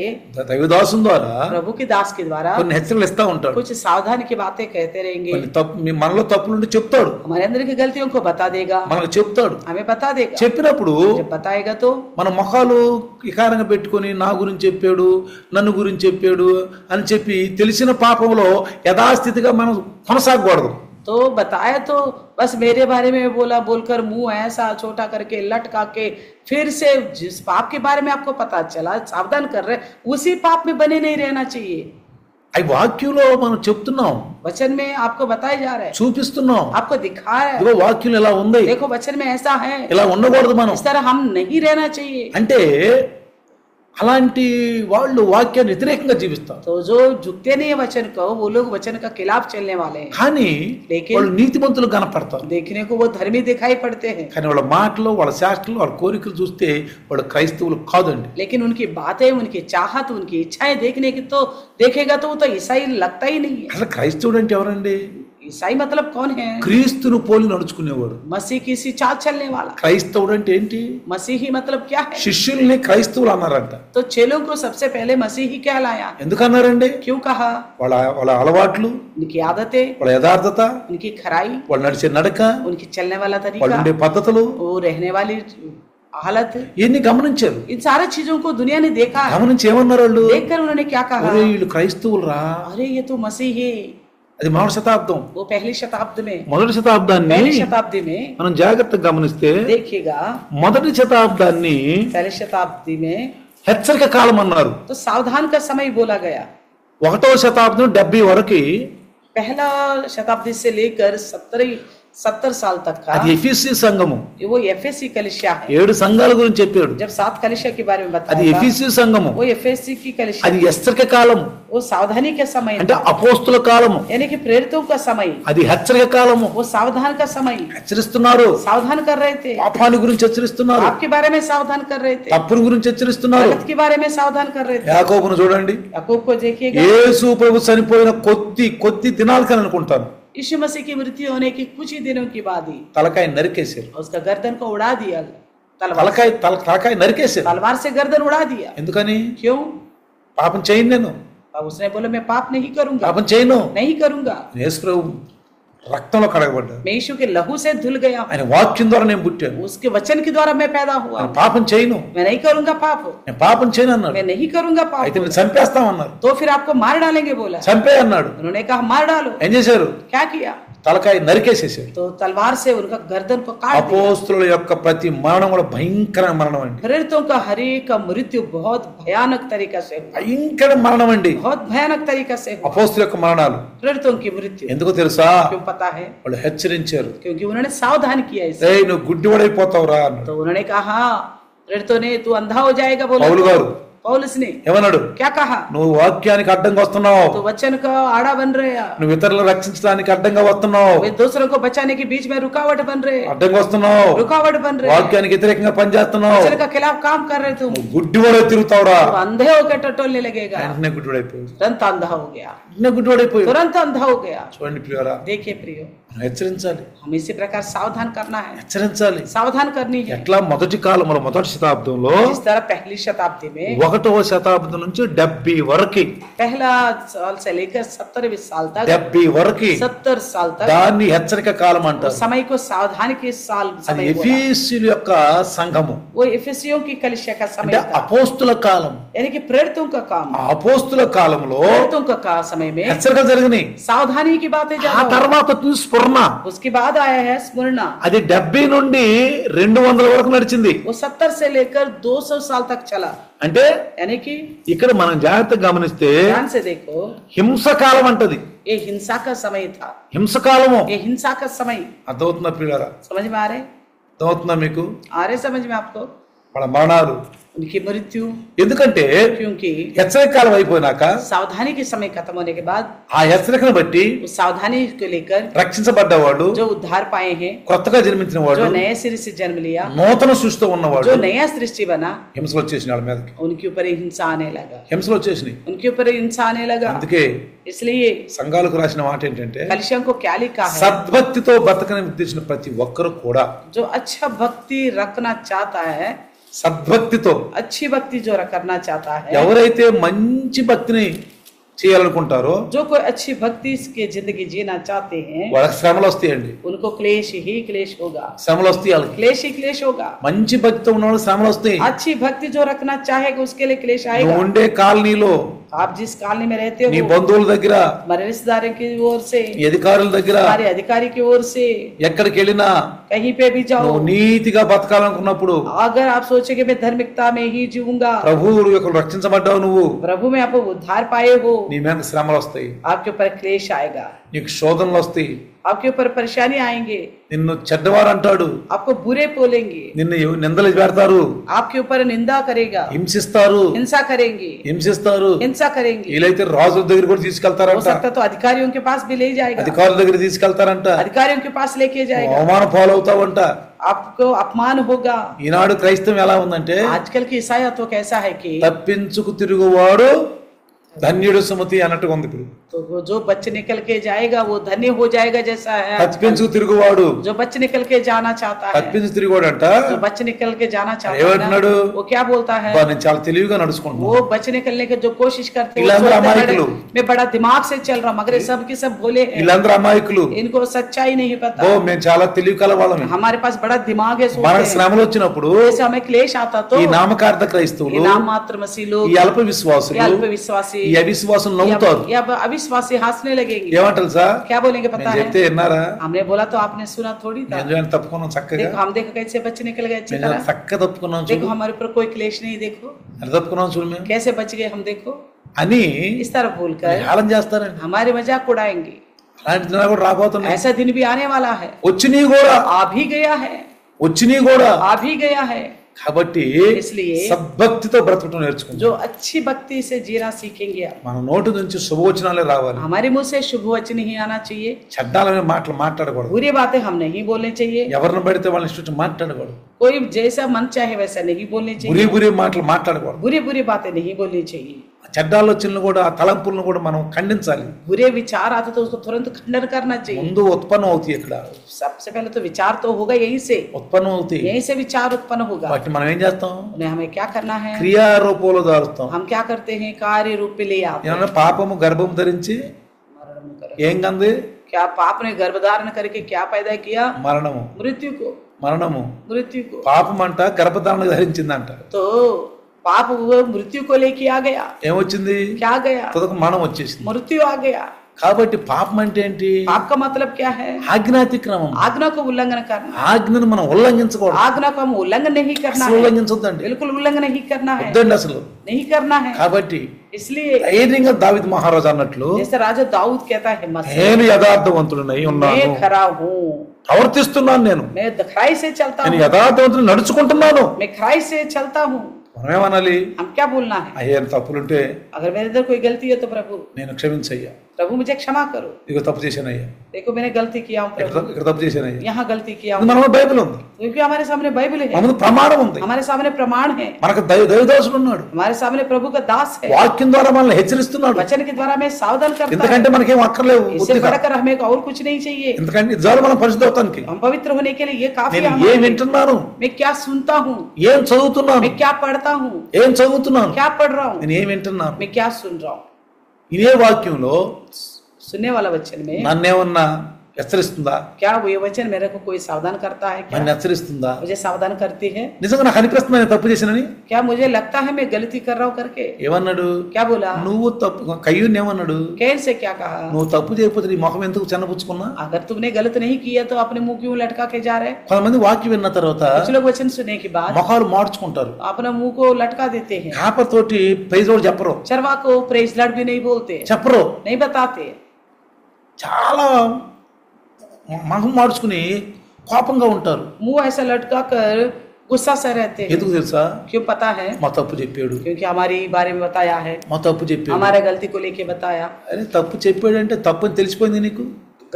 దైవదాసు ద్వారా प्रभु के दास के द्वारा కొన్ని హెచ్చరికలు ఇస్తా ఉంటాడు. कुछ सावधानी की बातें कहते रहेंगे। కొన్ని మనలో తప్పులుండి చెప్తాడు, हमारे अंदर की गलतियों को बता देगा, మనకు చెప్తాడు. हमें बता देगा। చెప్పినప్పుడు जब बताएगा तो మన మొఖాలు వికారంగా పెట్టుకొని నా గురించి చెప్పాడు, నన్ను గురించి చెప్పాడు అని చెప్పి తెలిసిన పాపంలో యథాస్థితిగా మనం కొనసాగకూడదు. तो बताया तो बस मेरे बारे में बोला बोलकर मुंह ऐसा छोटा करके लटका के फिर से जिस पाप के बारे में आपको पता चला सावधान कर रहे, उसी पाप में बने नहीं रहना चाहिए। అవి వాక్యంలో మనం చెప్తున్నాం, वचन में आपको बताया जा रहा है, చూపిస్తున్నాం. आपको दिखा रहा है। ఇదిగో వాక్యం ఇలా ఉంది, देखो वचन में ऐसा है, ఇలా ఉండకూడదు మనం इस तरह हम नहीं रहना चाहिए। అంటే అలాంటి వాళ్ళు వాక్యాన్ని వ్యతిరేకంగా జీవిస్తారు. तो जो झुकते नहीं है वचन को, वो लोग वचन का खिलाफ चलने वाले हैं। కానీ लेकिन వాళ్ళు నీతిమంతులు కనపడతారు. देखने को वो धर्मी दिखाई पड़ते हैं, కానీ వాళ్ళ మాటలు, వాళ్ళ శాస్త్రాలు, వాళ్ళ కోరికలు చూస్తే వాళ్ళు క్రైస్తవులు కాదండి. लेकिन उनकी बातें, उनकी चाहत, उनकी इच्छाएं देखने की तो देखेगा तो वो तो ईसाई लगता ही नहीं है। అసలు క్రైస్తవుడు అంటే ఎవరండి? ईसाई मतलब कौन है? క్రీస్తును పోలి నడుచుకునేవాడు. मसीह की सी चाल चलने वाला। క్రైస్తవుడు అంటే ఏంటి? मसीही मतलब क्या है? శిష్యుల్ని క్రైస్తవులు అన్నారంట. तो चेलों को सबसे पहले मसीही कहलाया। ఎందుకన్నారండి? क्यों कहा? వాళ్ళ వాళ్ళ అలవాట్లు, उनकी आदतें, వాళ్ళ యథార్థత, उनकी खराई, వాళ్ళు నడిచే నడక, उनकी चलने वाला వాళ్ళు तरीका, ఉండే పద్ధతులు, वो रहने वाली हालत, ఇవన్నీ గమనించారు. इन सारी चीजों को दुनिया ने देखा। గమనించి ఏమన్నారు వాళ్ళు? देखकर उन्होंने क्या कहा? ఒరే వీళ్ళు క్రైస్తవులు రా. अरे ये तो मसीह है। అది మొదటి శతాబ్దం. वो पहली शताब्दी में, మొదటి శతాబ్దాన్ని पहली शताब्दी में మనం జాగ్రత్తగా గమనిస్తే देखिएगा, మొదటి శతాబ్దాన్ని पहली शताब्दी में హెచ్చరిక కాలం అన్నారు. तो सावधान का समय बोला गया। ఒకటో శతాబ్దం 70 వరకు पहला शताब्दी से लेकर 70 साल तक का అది ఎఫెసీ సంఘము. वो एफएससी कलीसिया है। 7 సంఘాల గురించి చెప్పాడు. जब 7 कलीसिया के बारे में అది बताया ఎఫెసీ సంఘము. वो एफएससी की कलीसिया, అది హెచ్చరిక కాలము. वो सावधानी के समय అంటే అపోస్తుల కాలము. यानी कि प्रेरितों का समय, అది హెచ్చరిక కాలము. वो सावधान का समय, హెచ్చరిస్తున్నారు. सावधान कर रहे थे। పాపాన్ని గురించి హెచ్చరిస్తున్నారు, आपके बारे में सावधान कर रहे थे, తప్పుని గురించి హెచ్చరిస్తున్నారు. गलत के बारे में सावधान कर रहे थे। యాకోబును చూడండి, याकूब को देखिएगा, యేసు ప్రభు చనిపోయిన కొద్ది దినాలకి అనుకుంటాను यीशु मसीह की मृत्यु होने के कुछ ही दिनों की बाद ही తలకాయ నరికేశారు. उसका गर्दन को उड़ा दिया, తలకాయ నరికేశారు. तलवार से गर्दन उड़ा दिया। ఎందుకని? क्यों? పాపం చేయను, నేను अब उसने बोला मैं पाप नहीं करूंगा, పాపం చేయను. नहीं करूंगा। యేసు ప్రభు రక్తంలో కడగబడ్డాను, मैं यीशु के लहू से धुल गया हूं, ఆయన వాక్యం ద్వారా నేను పుట్టాను, उसके वचन के द्वारा मैं पैदा हुआ, నేను పాపం చేయను, मैं नहीं करूंगा पाप, నేను పాపం చేయను అన్నాడు. मैं नहीं करूंगा पाप, అయితే నేను చంపేస్తామన్నారు, तो फिर आपको मार डालेंगे बोला, చంపే అన్నాడు. उन्होंने कहा मार डालो, ఏం చేశారు? क्या किया? తలకాయ నరికేసేసారు. तो तलवार से उनका गर्दन को काट दिया। అపోస్తుల యొక్క ప్రతి మరణం కూడా భయంకర మరణం అండి, प्रेरितों का हर एक का मृत्यु बहुत भयानक तरीका से हुआ, భయంకర మరణం అండి बहुत भयानक तरीका से हुआ అపోస్తుల యొక్క మరణాలు. प्रेरितों की मृत्यु। ఎందుకో తెలుసా? क्यों पता है? వాళ్ళు హెచ్చరించారు, क्योंकि उन्होंने सावधान किया इसे। ఏయ్ నువ్వు గుడ్డివాడైపోతావురా అన్నాడు. तो उन्होंने कहा प्रेरितों ने तू अंधा हो जाएगा बोला। పౌలు గారు पौलुस ने ఏమన్నాడు? क्या कहा? నువ్వు వాక్యానికి అడ్డంగా వస్తున్నావు, तो वचन का आड़ा बन रहे हैं, నువ్వు ఇతరులను రక్షించడానికి అడ్డంగా వస్తున్నావు, वे दूसरों को बचाने के बीच में रुकावट बन रहे हैं, అడ్డంగా వస్తున్నావు, रुकावट बन रहे हैं, వాక్యానికి వ్యతిరేకంగా పనిచేస్తున్నావు, वचन का खिलाफ काम कर रहे तुम, గుడ్డివాడై తిరుగుతావురా. तो अंधे होकर टटोलने लगेगा। వెంటనే గుడ్డివాడైపోయాడు, तुरंत अंधा हो गया, వెంటనే గుడ్డివాడైపోయాడు. तुरंत अंधा हो गया। చూడండి ప్రియులారా, देखिए प्रियो, మనం హెచ్చరించాలి, हम इसी प्रकार सावधान करना है, హెచ్చరించాలి. सावधान करनी है। ఎట్లా మొదటి కాలంలో మొదటి శతాబ్దంలో इस तरह पहली शताब्दी में 1వ శతాబ్దం నుంచి 70 వరకు, पहला साल से लेकर 70 साल तक, 70 వరకు 70 साल तक దాన్ని హెచ్చరిక కాలం అంటారు. उस समय को सावधानी के साल అది समय बोला। ఎఫెసీయుల యొక్క సంఘము, वो इफिसियों की कलीसिया का समय అంటే था, అపోస్తుల కాలం. यानी कि प्रेरितों का काम, ఆ అపోస్తుల కాలంలో प्रेरितों का समय में హెచ్చరికలు జరిగినాయి. सावधानी की बातें ఆ ज्यादा हुई। తర్వాత వచ్చింది స్ఫురణ. उसके बाद आया है स्मरणा, అది 70 నుండి 200 వరకు నడిచింది. वो 70 से लेकर 200 साल तक चला। అంటే यानी कि ఇక్కడ మనం జాగ్రత్తగా గమనిస్తే ध्यान से देखो, హింసకాలం అంటది, ये हिंसा का समय था, హింసకాలము. ये हिंसा का समय। అర్థమవుతుందా ప్రియులారా? समझ में आ रहे? అర్థమవుతుందా మీకు? आ रहे समझ में आपको? వాళ్ళ మరణాలు. उनकी मृत्यु, ఎందుకంటే क्योंकि హెచ్చరిక కాలం అయిపోయినాక सावधानी के समय खत्म होने के बाद ఆ హెచ్చరికను బట్టి उस सावधानी को लेकर రక్షించబడ్డవాడు, जो उद्धार पाए हैं, కొత్తగా జన్మించిన వాడు, जो नए सिरे से जन्म लिया, నూతన సృష్టితో ఉన్నవాడు, जो नया सृष्टि बना, హింసలు వచ్చేసిన వాళ్ళ మీదకి, उनके ऊपर ये हिंसा आने लगा, హింసలు వచ్చేసినాయి. उनके ऊपर ये हिंसा आने लगा। అందుకే इसलिए సంఘాలకు రాసిన మాట ఏంటంటే, कलिसिया को क्या लिखा है? సద్భక్తితో బతకని ఉద్దేశించిన ప్రతి ఒక్కరు కూడా, जो अच्छा भक्ति रखना चाहता है, సద్భక్తితో, अच्छी भक्ति जो करना चाहता है, ఎవరైతే మంచి భక్తిని చేయాలనుకుంటారో जो कोई अच्छी भक्ति के जिंदगी जीना चाहते हैं, వాళ్ళకి శ్రమలు వస్తాయండి, उनको क्लेश ही क्लेश होगा, శ్రమలు వస్తాయి వాళ్ళకి. क्लेश ही क्लेश होगा। మంచి భక్తితో ఉన్నవాళ్ళు శ్రమలు వస్తాయి. अच्छी भक्ति जो रखना चाहेगा उसके लिए क्लेश నువ్వు आएगा। ఉండే కాలనీలో, आप जिस कॉलोनी में रहते నీ हो, బంధువుల దగ్గర, हमारे रिश्तेदारों की ओर से, నీ అధికారుల దగ్గర, हमारे अधिकारी की ओर से, ఎక్కడికి వెళ్ళినా कहीं पे भी जाओ, నువ్వు నీతిగా బతకాలనుకున్నప్పుడు, अगर आप सोचोगे मैं धार्मिकता में ही जीऊंगा, ప్రభువు యొక్క రక్షించబడ్డావు నువ్వు, प्रभु में आप उद्धार पाए हो, నీ మీద శ్రమలు వస్తాయి, आपके ऊपर क्लेश आएगा, నీకు శోధనలు వస్తాయి, आपके ऊपर परेशानी आएंगे, నిన్ను చెడ్డవారు అంటాడు, आपको बुरे बोलेंगे, నిన్ను నిందలు పెడతారు, आपके ऊपर निंदा करेगा, హింసిస్తారు, हिंसा करेंगे, హింసిస్తారు. हिंसा करेंगे। వీలైతే రాజుల దగ్గర కూడా हो తీసుకెళ్తారంట, सकता तो अधिकारियों के पास भी ले जाएगा, అధికారుల దగ్గర తీసుకెళ్తారంట, अधिकारियों के पास लेके जाएगा, అవమాన పాలవుతావంట. आपको अपमान होगा। ఈనాడు క్రైస్తవం ఎలా ఉందంటే, आजकल की ईसाई तो कैसा है कि తప్పించుకు తిరుగువాడు ధన్యుడు సుమతి అన్నట్టుగా ఉంది. ఇప్పుడు तो वो जो बच्चे निकल के जाएगा वो धन्य हो जाएगा जैसा है। తప్పించుకు తిరుగువాడు, जो बच्चे निकल के जाना चाहता है, తప్పించు తిరుగువాడు అంట, जो बच्चे निकल के जाना चाहता है ఏమంటున్నాడు? ना, वो क्या बोलता है? "అబ్బా, నేను చాలా తెలివిగా నడుచుకుంటున్నాను, वो बच्चे निकलने के जो कोशिश करते हैं, वो వీళ్ళందరూ सोचते हैं, అమాయకులు, मैं बड़ा दिमाग से चल रहा हूँ, मगर ये सब के सब भोले हैं, వీళ్ళందరూ అమాయకులు, इनको सच्चाई नहीं ఓ पता, మేము చాలా తెలివి కల వాళ్ళమే." हमारे पास बड़ा दिमाग है, सोचते మనకు हैं। శ్రమలు వచ్చినప్పుడు जैसे हमें क्लेश आता तो ఈ నామకార్థ క్రైస్తవులు, ये नाम मात्र मसीह लोग, ఈ అల్ప విశ్వాసులు, ये अल्प विश्वासी, ఈ అవిశ్వాసం నవ్వుతారు. या अविश्वासी हंसने लगेंगे। ఏమంటారు సార్? क्या बोलेंगे पता నేను है? చెప్తే విన్నారా? हमने बोला तो आपने सुना थोड़ी था। నేను తప్పుకున్నాం చక్కగా, देखो हम देखो कैसे बच्चे निकल गए अच्छी నేను तरह, చక్కగా తప్పుకున్నాం చూడు, देखो हमारे ऊपर कोई क्लेश नहीं, देखो అది తప్పుకున్నాం చూడు మేము कैसे बच गए हम, देखो అని इस तरह बोलकर హేళన చేస్తారండి. हमारे मजाक उड़ाएंगे। అలాంటి దినాలు కూడా రాబోతున్నాయి. ऐसा दिन भी आने वाला है, వచ్చినవి కూడా, आ भी गया है, వచ్చినవి కూడా. आ भी गया है। కాబట్టి इसलिए సద్భక్తితో బ్రతకటం నేర్చుకుంటాం. जो अच्छी भक्ति से जीना सीखेंगे आप, మన నోటి నుంచి శుభవచనాలే రావాలి, हमारे मुंह से शुभ वचन ही आना चाहिए, చెడ్డాలనే మాటలు మాట్లాడకూడదు, बुरी बातें हम नहीं बोलनी चाहिए, ఎవరిని పడితే వాళ్ళని ఇష్టం మాట్లాడకూడదు, कोई जैसा मन चाहे वैसा नहीं बोलनी బురి चाहिए, బురి మాటలు మాట్లాడకూడదు. बुरी बुरी बातें नहीं बोलनी चाहिए, చెడ్డాలోచనలు కూడా, ఆ తలంపులను కూడా మనం ఖండించాలి. बुरे विचार आते तो उसको तुरंत खंडन करना चाहिए। ముందు ఉత్పన్నం అవుతాయి, ఇక్కడ सबसे पहले तो विचार तो होगा यहीं से, ఉత్పన్నం అవుతాయి. यहीं से विचार उत्पन्न होगा। వాటిని మనం ఏం చేస్తాం? उन्हें हमें क्या करना है? క్రియారూపంలో దారుస్తాం. हम क्या करते हैं? कार्य रूप में ले आते हैं। ఏమన్నా పాపము గర్భం ధరించి मरण करो। ఏం కంది? क्या पाप ने गर्भधारण करके क्या पैदा किया? మరణము. मृत्यु को. మరణము. मृत्यु को. పాపం అంట గర్భధారణ ధరించిందంట. तो पाप वो मृत्यु को लेके आ गया. ఏమొచ్చింది? क्या गया? తదకు మరణం వచ్చేసింది. मृत्यु आ गया. కాబట్టి పాపం అంటే ఏంటి? पाप का मतलब क्या है? ఆజ్ఞాతిక్రమం. आज्ञा को उल्लंघन करना. ఆజ్ఞను మనం ఉల్లంఘించకూడదు. आज्ञा को हम उल्लंघन नहीं करना है. ఉల్లంఘించొద్దండి. बिल्कुल उल्लंघन नहीं करना है. వద్దండి అసలు. नहीं करना है. కాబట్టి इसलिए ధైర్యంగా దావీదు మహారాజు అన్నట్లు जैसे राजा दाऊद कहता है, నేను యథార్థవంతుడినై ఉన్నాను, मैं खरा हूँ, ప్రవర్తిస్తున్నాను, నేను मैं खराई से चलता నేను हूँ, యథార్థవంతుడు నడుచుకుంటున్నాను. मैं खराई से चलता हूँ. మనం ఏమనాలి? हम क्या बोलना है? అయ్యే తప్పులుంటే अगर मेरे अंदर कोई गलती है तो प्रभु నేను క్షమించయ్యా, प्रभु मुझे क्षमा करो. ఇదిగో తప్పు చేశానయ్యా, देखो मैंने गलती किया हूँ प्रभु, ఇక్కడ తప్పు చేశానయ్యా. यहाँ गलती किया ఇది हूँ. మన బైబిల్ ఉంది, क्योंकि हमारे सामने बाइबल है, మన ముందు ప్రమాణం ఉంది, हमारे सामने प्रमाण है, మనకు దైవదాసుడు ఉన్నాడు, हमारे सामने प्रभु का दास है, వాక్యం ద్వారా మనల్ని హెచ్చరిస్తున్నాడు. वचन के द्वारा हमें सावधान करता है. ఎందుకంటే మనకేం అక్కర్లేవు इससे బుద్ధిగా. बढ़कर हमें और कुछ नहीं चाहिए. ఎందుకంటే ఇది చాలు మనం పరిశుద్ధవటానికి. हम पवित्र होने के लिए ये काफी है నేను हमारे ఏం लिए. వింటున్నాను, मैं क्या सुनता हूँ, ఏం చదువుతున్నాను, मैं क्या पढ़ता हूँ, ఏం చదువుతున్నాను, क्या पढ़ रहा हूँ, నేను ఏం వింటున్నాను. मैं क्या सुन रहा हूँ. ఇదే వాక్యంలో सुनने वाला वचन में నన్నేమన్నా హెచ్చరిస్తుందా? क्या वो ये वचन मेरे को कोई सावधान करता है? क्या నన్ను హెచ్చరిస్తుందా? मुझे सावधान करती है? నిజంగా నాకు అనిపిస్తుంది నేను తప్పు చేసినని. क्या मुझे लगता है मैं गलती कर रहा हूँ करके? ఏమన్నాడు? क्या बोला? నువ్వు తప్పు కయ్యూని ఏమన్నాడు? कैन से क्या कहा? నువ్వు తప్పు చేయకపోతే నీ ముఖం ఎందుకు చిన్నపుచ్చుకున్నా? अगर तुमने गलत नहीं किया तो अपने मुंह क्यों लटका के जा रहे? కొంతమంది వాక్యం విన్న తర్వాత कुछ लोग वचन सुनने के बाद ముఖాలు మార్చుకుంటారు. अपना मुंह को लटका देते हैं. కాపతోటి ప్రైజ్ కూడా చెప్పరు, चरवा को प्रेज लड़ भी नहीं बोलते, చెప్పరు, नहीं बताते. చాలా మొహం మార్చుకుని కోపంగా ఉంటారు. मुंह ऐसा लटका कर गुस्सा से रहते हैं. ఎందుకు తెలుసా? क्यों पता है? మా తప్పు చెప్పాడు, क्योंकि हमारी बारे में बताया है, మా తప్పు చెప్పాడు. हमारे गलती को लेके बताया. అరే తప్పు చెప్పాడు అంటే తప్పు అని తెలిసిపోయింది నీకు.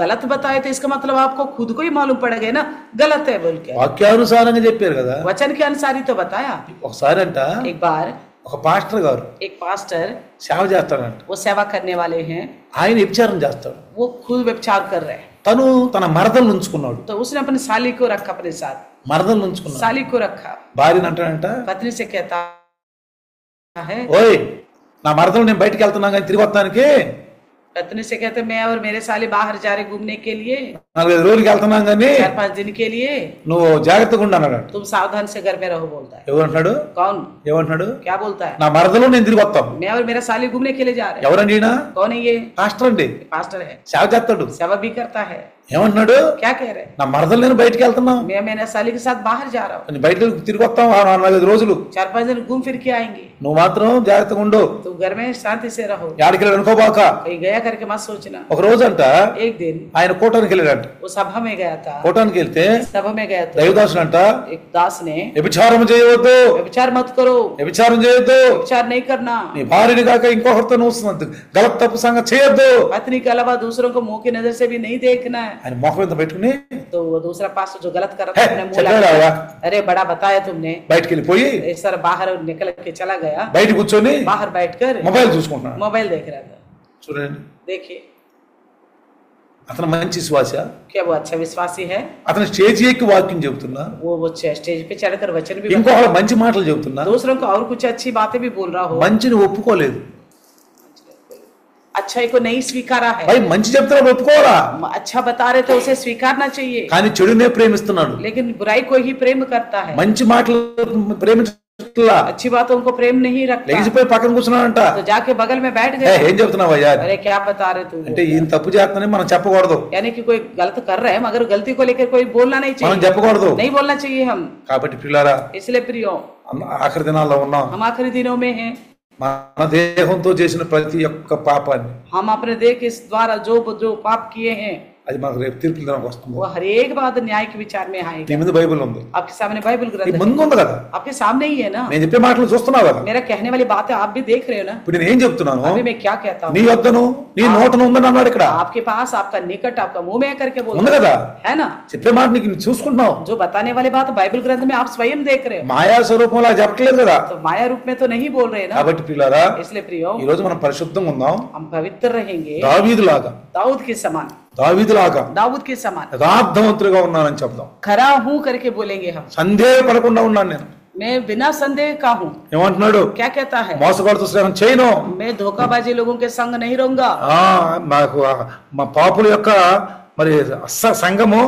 गलत बताए तो इसका मतलब आपको खुद को ही मालूम पड़ गया ना गलत है बोल के. వాక్యానుసారంగా చెప్పారు కదా. वचन के अनुसार ही तो बताया. ఒకసారి అంట एक बार ఒక పాస్టర్ గారు एक पास्टर, సేవ చేస్తాడంట. वो सेवा करने वाले हैं, ఆయన వ్యభిచారం చేస్తాడు. वो खुद व्यभिचार कर रहे हैं. తను తన మరదలు ఉంచుకున్నాడు. तो उसने अपनी साली को रखा अपने साथ, మరదలు ఉంచుకున్నాడు. साली को रखा. భార్యని అంటాడంట, पत्नी से कहता है, ఓయ్ నా మరదలు నేను బయటికి వెళ్తున్నా కానీ తిరిగి వస్తానికి पत्नी से कहते मैं और मेरे साली बाहर जा रहे घूमने के लिए, 4-5 రోజులకి వెళ్తున్నాం కానీ 4-5 दिन के लिए, నువ్వు జాగ్రత్తగా ఉండు అన్నాడు. तुम सावधान से घर में रहो बोलता है. ఎవరు అంటున్నాడు? कौन? ఏమంటున్నాడు? क्या बोलता है? నా మరదలు నేను తిరిగి వస్తాం. मैं और मेरा साली घूमने के लिए जा रहे हैं. ఎవరండి ఈయన? कौन है ये? పాస్టర్ అండి, पास्टर है, సేవ చేస్తాడు. सेवा भी करता है. ఏమంటున్నాడు? क्या कह रहे हैं? నా మరదలు నేను బయటికి వెళ్తున్నాం, मैं मेरे साली के साथ बाहर जा रहा हूँ, కొంచెం బయట తిరిగి వస్తాం 4-5 రోజులు, 4-5 दिन घूम फिर के आएंगे, నువ్వు మాత్రం జాగ్రత్తగా ఉండు, तो घर में शांति से रहो, యాడికి వెళ్ళి అనుకోబాక. कहीं गया करके मत सोचना. ఒక రోజు అంట एक दिन ఆయన కూటానికి వెళ్ళాడంట. वो सभा में गया था. కూటానికి వెళ్తే सभा में गया तो దైవదాసుడు అంట, एक दास ने, వ్యభిచారం చేయవద్దు, विचार मत करो, వ్యభిచారం చేయొద్దు, विचार नहीं करना, నీ భార్యని కాక ఇంకొకరితో నువ్వు గలత్ తప్పు సంగతి చేయొద్దు. पत्नी के अलावा दूसरों को मुंह की नजर से भी नहीं देखना है. ఆయన మొహం ఎంత పెట్టుకుని तो वो दूसरा पास्टर जो गलत कर रहा है, था अपने मुंह चल लगा, रहा है। अरे बड़ा बताया तुमने, బయటికి వెళ్ళిపోయి एक सर बाहर निकल के चला गया, బయట కూర్చొని बाहर बैठकर మొబైల్ చూసుకుంటున్నాడు. मोबाइल देख रहा था. చూడండి, देखिए అతను మంచి శ్వాస, क्या वो अच्छा विश्वासी है? అతను స్టేజ్ ఎక్కి వాక్యం చెబుతున్నా, वो स्टेज पे चढ़कर वचन भी ఇంకొకరు మంచి మాటలు చెబుతున్నా, दूसरों को और कुछ अच्छी बातें भी बोल रहा हो, మంచిని ఒప్పుకోలేదు. अच्छाई को नहीं स्वीकारा है. భయ్ మంచి చెప్తున్నా ఒప్పుకోరా, अच्छा बता रहे तो उसे स्वीकारना चाहिए, కానీ చెడునే ప్రేమిస్తున్నాడు. लेकिन बुराई को ही प्रेम करता है, మంచి మాటలు ప్రేమించట్లా, अच्छी बातों को प्रेम नहीं रखता. లెగిసిపోయి పక్కన కూర్చున్నాడంట. तो जाके बगल में बैठ ఏ, गए. ఏం చెప్తున్నావు అయ్యా अरे क्या बता रहे तू? అంటే ఈయన తప్పు చేస్తానని మనం చెప్పకూడదు, यानी कि कोई गलत कर रहे हैं मगर गलती को लेकर कोई बोलना नहीं మనం चाहिए, చెప్పకూడదు. नहीं बोलना चाहिए हम. కాబట్టి పిల్లారా, इसलिए प्रियो, ఆఖరి దినాల్లో ఉన్నాం. हम आखिरी दिनों में हैं. మన దేహంతో చేసిన ప్రతి ఒక్క పాపాన్ని हम अपने देह के द्वारा जो पाप किए हैं అది మనకు రేపు తీర్పు దినానికి వస్తుంది. वो हर एक बात न्याय के विचार में నీ आएगा. ముందు బైబిల్ ఉంది, आपके सामने बाइबल నీ ग्रंथ है, ముందు ఉంది కదా, आपके सामने ही है ना. నేను చెప్పే మాటలు చూస్తున్నావు కదా. मेरा कहने वाली बातें आप भी देख रहे हो ना. ఇప్పుడు నేను ఏం చెప్తున్నాను? अभी मैं क्या कहता నీ हूँ? వద్దను నీ నోటను ఉందని అన్నాడు ఇక్కడ. आपके पास आपका निकट आपका मुंह में करके ఉంది बोल కదా, है ना. చెప్పే మాట నీకు చూసుకుంటున్నావు. जो बताने वाली बात बाइबल ग्रंथ में आप स्वयं देख रहे हो, మాయా స్వరూపంలో చెప్పట్లేదు కదా. तो माया रूप में तो नहीं बोल रहे ना. కాబట్టి పిల్లారా, इसलिए प्रियो, ఈ రోజు మనం పరిశుద్ధంగా ఉందాం. हम पवित्र रहेंगे, దావీదులాగా, दाऊद के समान, దావీదులాగా दाऊद के समान యథార్థవంతులుగా ఉన్నానని చెప్దాం. खरा हूं करके बोलेंगे हम. సందేహపడకుండా ఉన్నాను నేను. मैं बिना संदेह का हूँ। ఏమంటున్నాడు? क्या कहता है? మోసగాడితో స్నేహం చేయను, मैं धोखाबाजी लोगों के संग नहीं रहूंगा। నాకు మా పాపుల యొక్క మరి సంఘము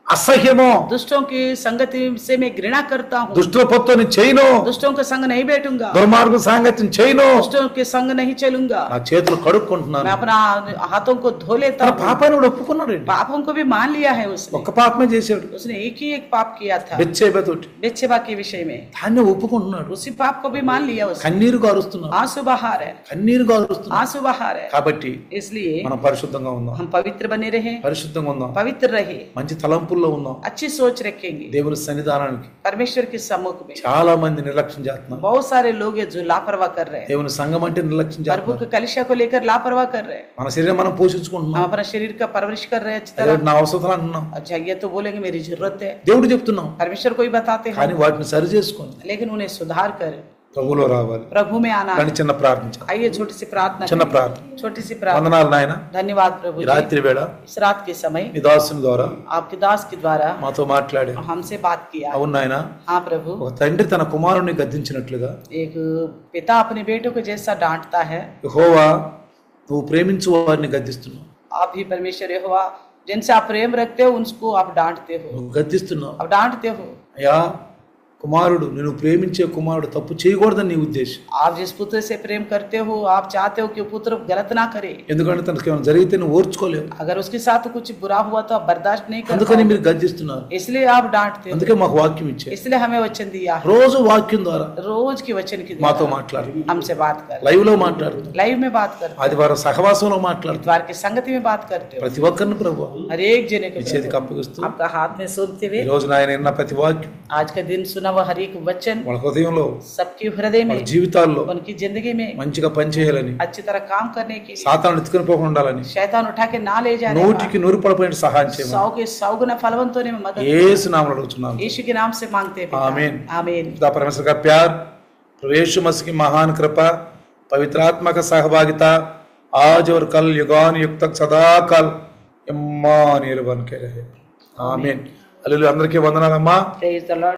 అసహ్యము, दुष्टों की संगति से मैं घृणा करता हूँ। దుష్టుల పొత్తు నేను చేయను, दुष्टों के संग नहीं बैठूंगा, దుర్మార్గ సాంగత్యం చేయను, दुष्टों के संग नहीं चलूंगा। నా చేతులు కడుక్కుంటున్నాను। मैं अपना हाथों को धो लेता తన हूँ। పాపాన్ని కూడా ఒప్పుకున్నాడు। पापों को भी मान लिया है उसने। ఒక్క పాపమే చేశాడు, उसने एक ही एक पाप किया था, బెత్షెబతోటి। बेत्शेबा के विषय में। దాన్ని ఒప్పుకుంటున్నాడు, उसी पाप को भी मान लिया उसने। కన్నీరు గారుస్తున్నాడు, आंसू बहा है, కన్నీరు గారుస్తున్నాడు। आंसू बहा है। కాబట్టి इसलिए మనం పరిశుద్ధంగా ఉందాం, हम पवित्र बने रहे, పరిశుద్ధంగా ఉందాం, पवित्र रहे, మంచి తలంపుల్లో ఉందాం, अच्छी सोच रखेंगे। దేవుని సన్నిధానానికి परमेश्वर के सम्मुख में చాలా మంది నిర్లక్ష్యం చేస్తున్నారు। बहुत सारे लोग हैं जो लापरवाह कर रहे हैं, దేవుని సంఘం అంటే నిర్లక్ష్యం प्रभु చేస్తున్నారు। के कलिशा को लेकर लापरवाह कर रहे हैं। మన శరీరం మనం हम పోషించుకుంటున్నాం, अपना शरीर का परवरिश कर रहे हैं अच्छी అదే तरह। నా అవసరం అంటున్నాం, अच्छा ये तो बोलेंगे मेरी जरूरत है, దేవుడు చెప్తున్నాం, परमेश्वर को ही बताते కానీ हैं, వాటిని సరి చేసుకొని लेकिन उन्हें सुधार कर ప్రభులో రావాలి। प्रभु में आना కానీ है। చిన్న ప్రార్థించాలి, आइए छोटी सी प्रार्थना చిన్న करें। ప్రార్థన। छोटी सी प्रार्थना। వందనాలు నాయన, धन्यवाद प्रभु ఈ जी। రాత్రి వేళ इस रात के समय నీ దాసుని ద్వారా आपके दास के द्वारा మాతో మాట్లాడే। हमसे बात किया। అవును నాయన, हाँ प्रभु, ఒక తండ్రి తన కుమారుని గద్దించినట్లుగా एक पिता अपने बेटों को जैसा डांटता है, యెహోవా నువ్వు ప్రేమించు వారిని గద్దిస్తున్నావు, आप भी परमेश्वर यहोवा जिनसे आप प्रेम रखते हो उनको आप डांटते हो, నువ్వు గద్దిస్తున్నావు। आप डांटते हो। అయ్యా కుమారుడు, నేను ప్రేమించే కుమారుడు తప్పు చేయకూడదని నీ ఉద్దేశం, आप जिस पुत्र से प्रेम करते हो आप चाहते हो कि वो पुत्र गलत ना करे, ఎందుకంటే తనకి ఏమైనా జరిగితే నువ్వు ఓర్చుకోలేవు, अगर उसके साथ कुछ बुरा हुआ तो आप बर्दाश्त नहीं कर అందుకని पाओगे। మీరు గద్దిస్తున్నారు। इसलिए आप डांटते हो, అందుకే మాకు వాక్యం ఇచ్చారు, इसलिए हमें वचन दिया है। రోజు వాక్యం ద్వారా रोज की वचन की మాతో द्वारा మాట్లాడు, हमसे बात कर, లైవ్ లో మాట్లాడు, लाइव में बात करते, ఆదివారం సహవాసంలో మాట్లాడుతూ द्वार की संगति में बात करते हो, ప్రతి ఒక్కరిని ప్రభు हर एक जने को నీ చేతికి అప్పగిస్తూ आपका हाथ में सौंपते ఈ हुए రోజు నాయన విన్న ప్రతి వాక్యం आज का दिन सुना हुआ हर एक वचन వాళ్ళ హృదయంలో सबके हृदय వాళ్ళ में జీవితాల్లో उनकी जिंदगी में మంచిగా పనిచేయాలని, अच्छी तरह काम करने के लिए సాతాను ఎత్తుకుని పోకుండా ఉండాలని, शैतान उठा के ना ले जाने నూటికి నూరు పడిపోయిన సహాయం చేయమని 100 के 100 गुना फलवंत होने में मदद, యేసు నామములో అడుగుతున్నాను। यीशु के नाम से मांगते हैं पिता। आमीन। आमीन। खुदा परमेश्वर का प्यार, प्रभु यीशु मसीह की महान कृपा, पवित्र आत्मा का सहभागिता आज और कल युगान युग तक सदा काल इम्मानुएल बन के रहे। आमीन। हालेलुया। అందరికీ వందనాలమ్మా। Praise the Lord।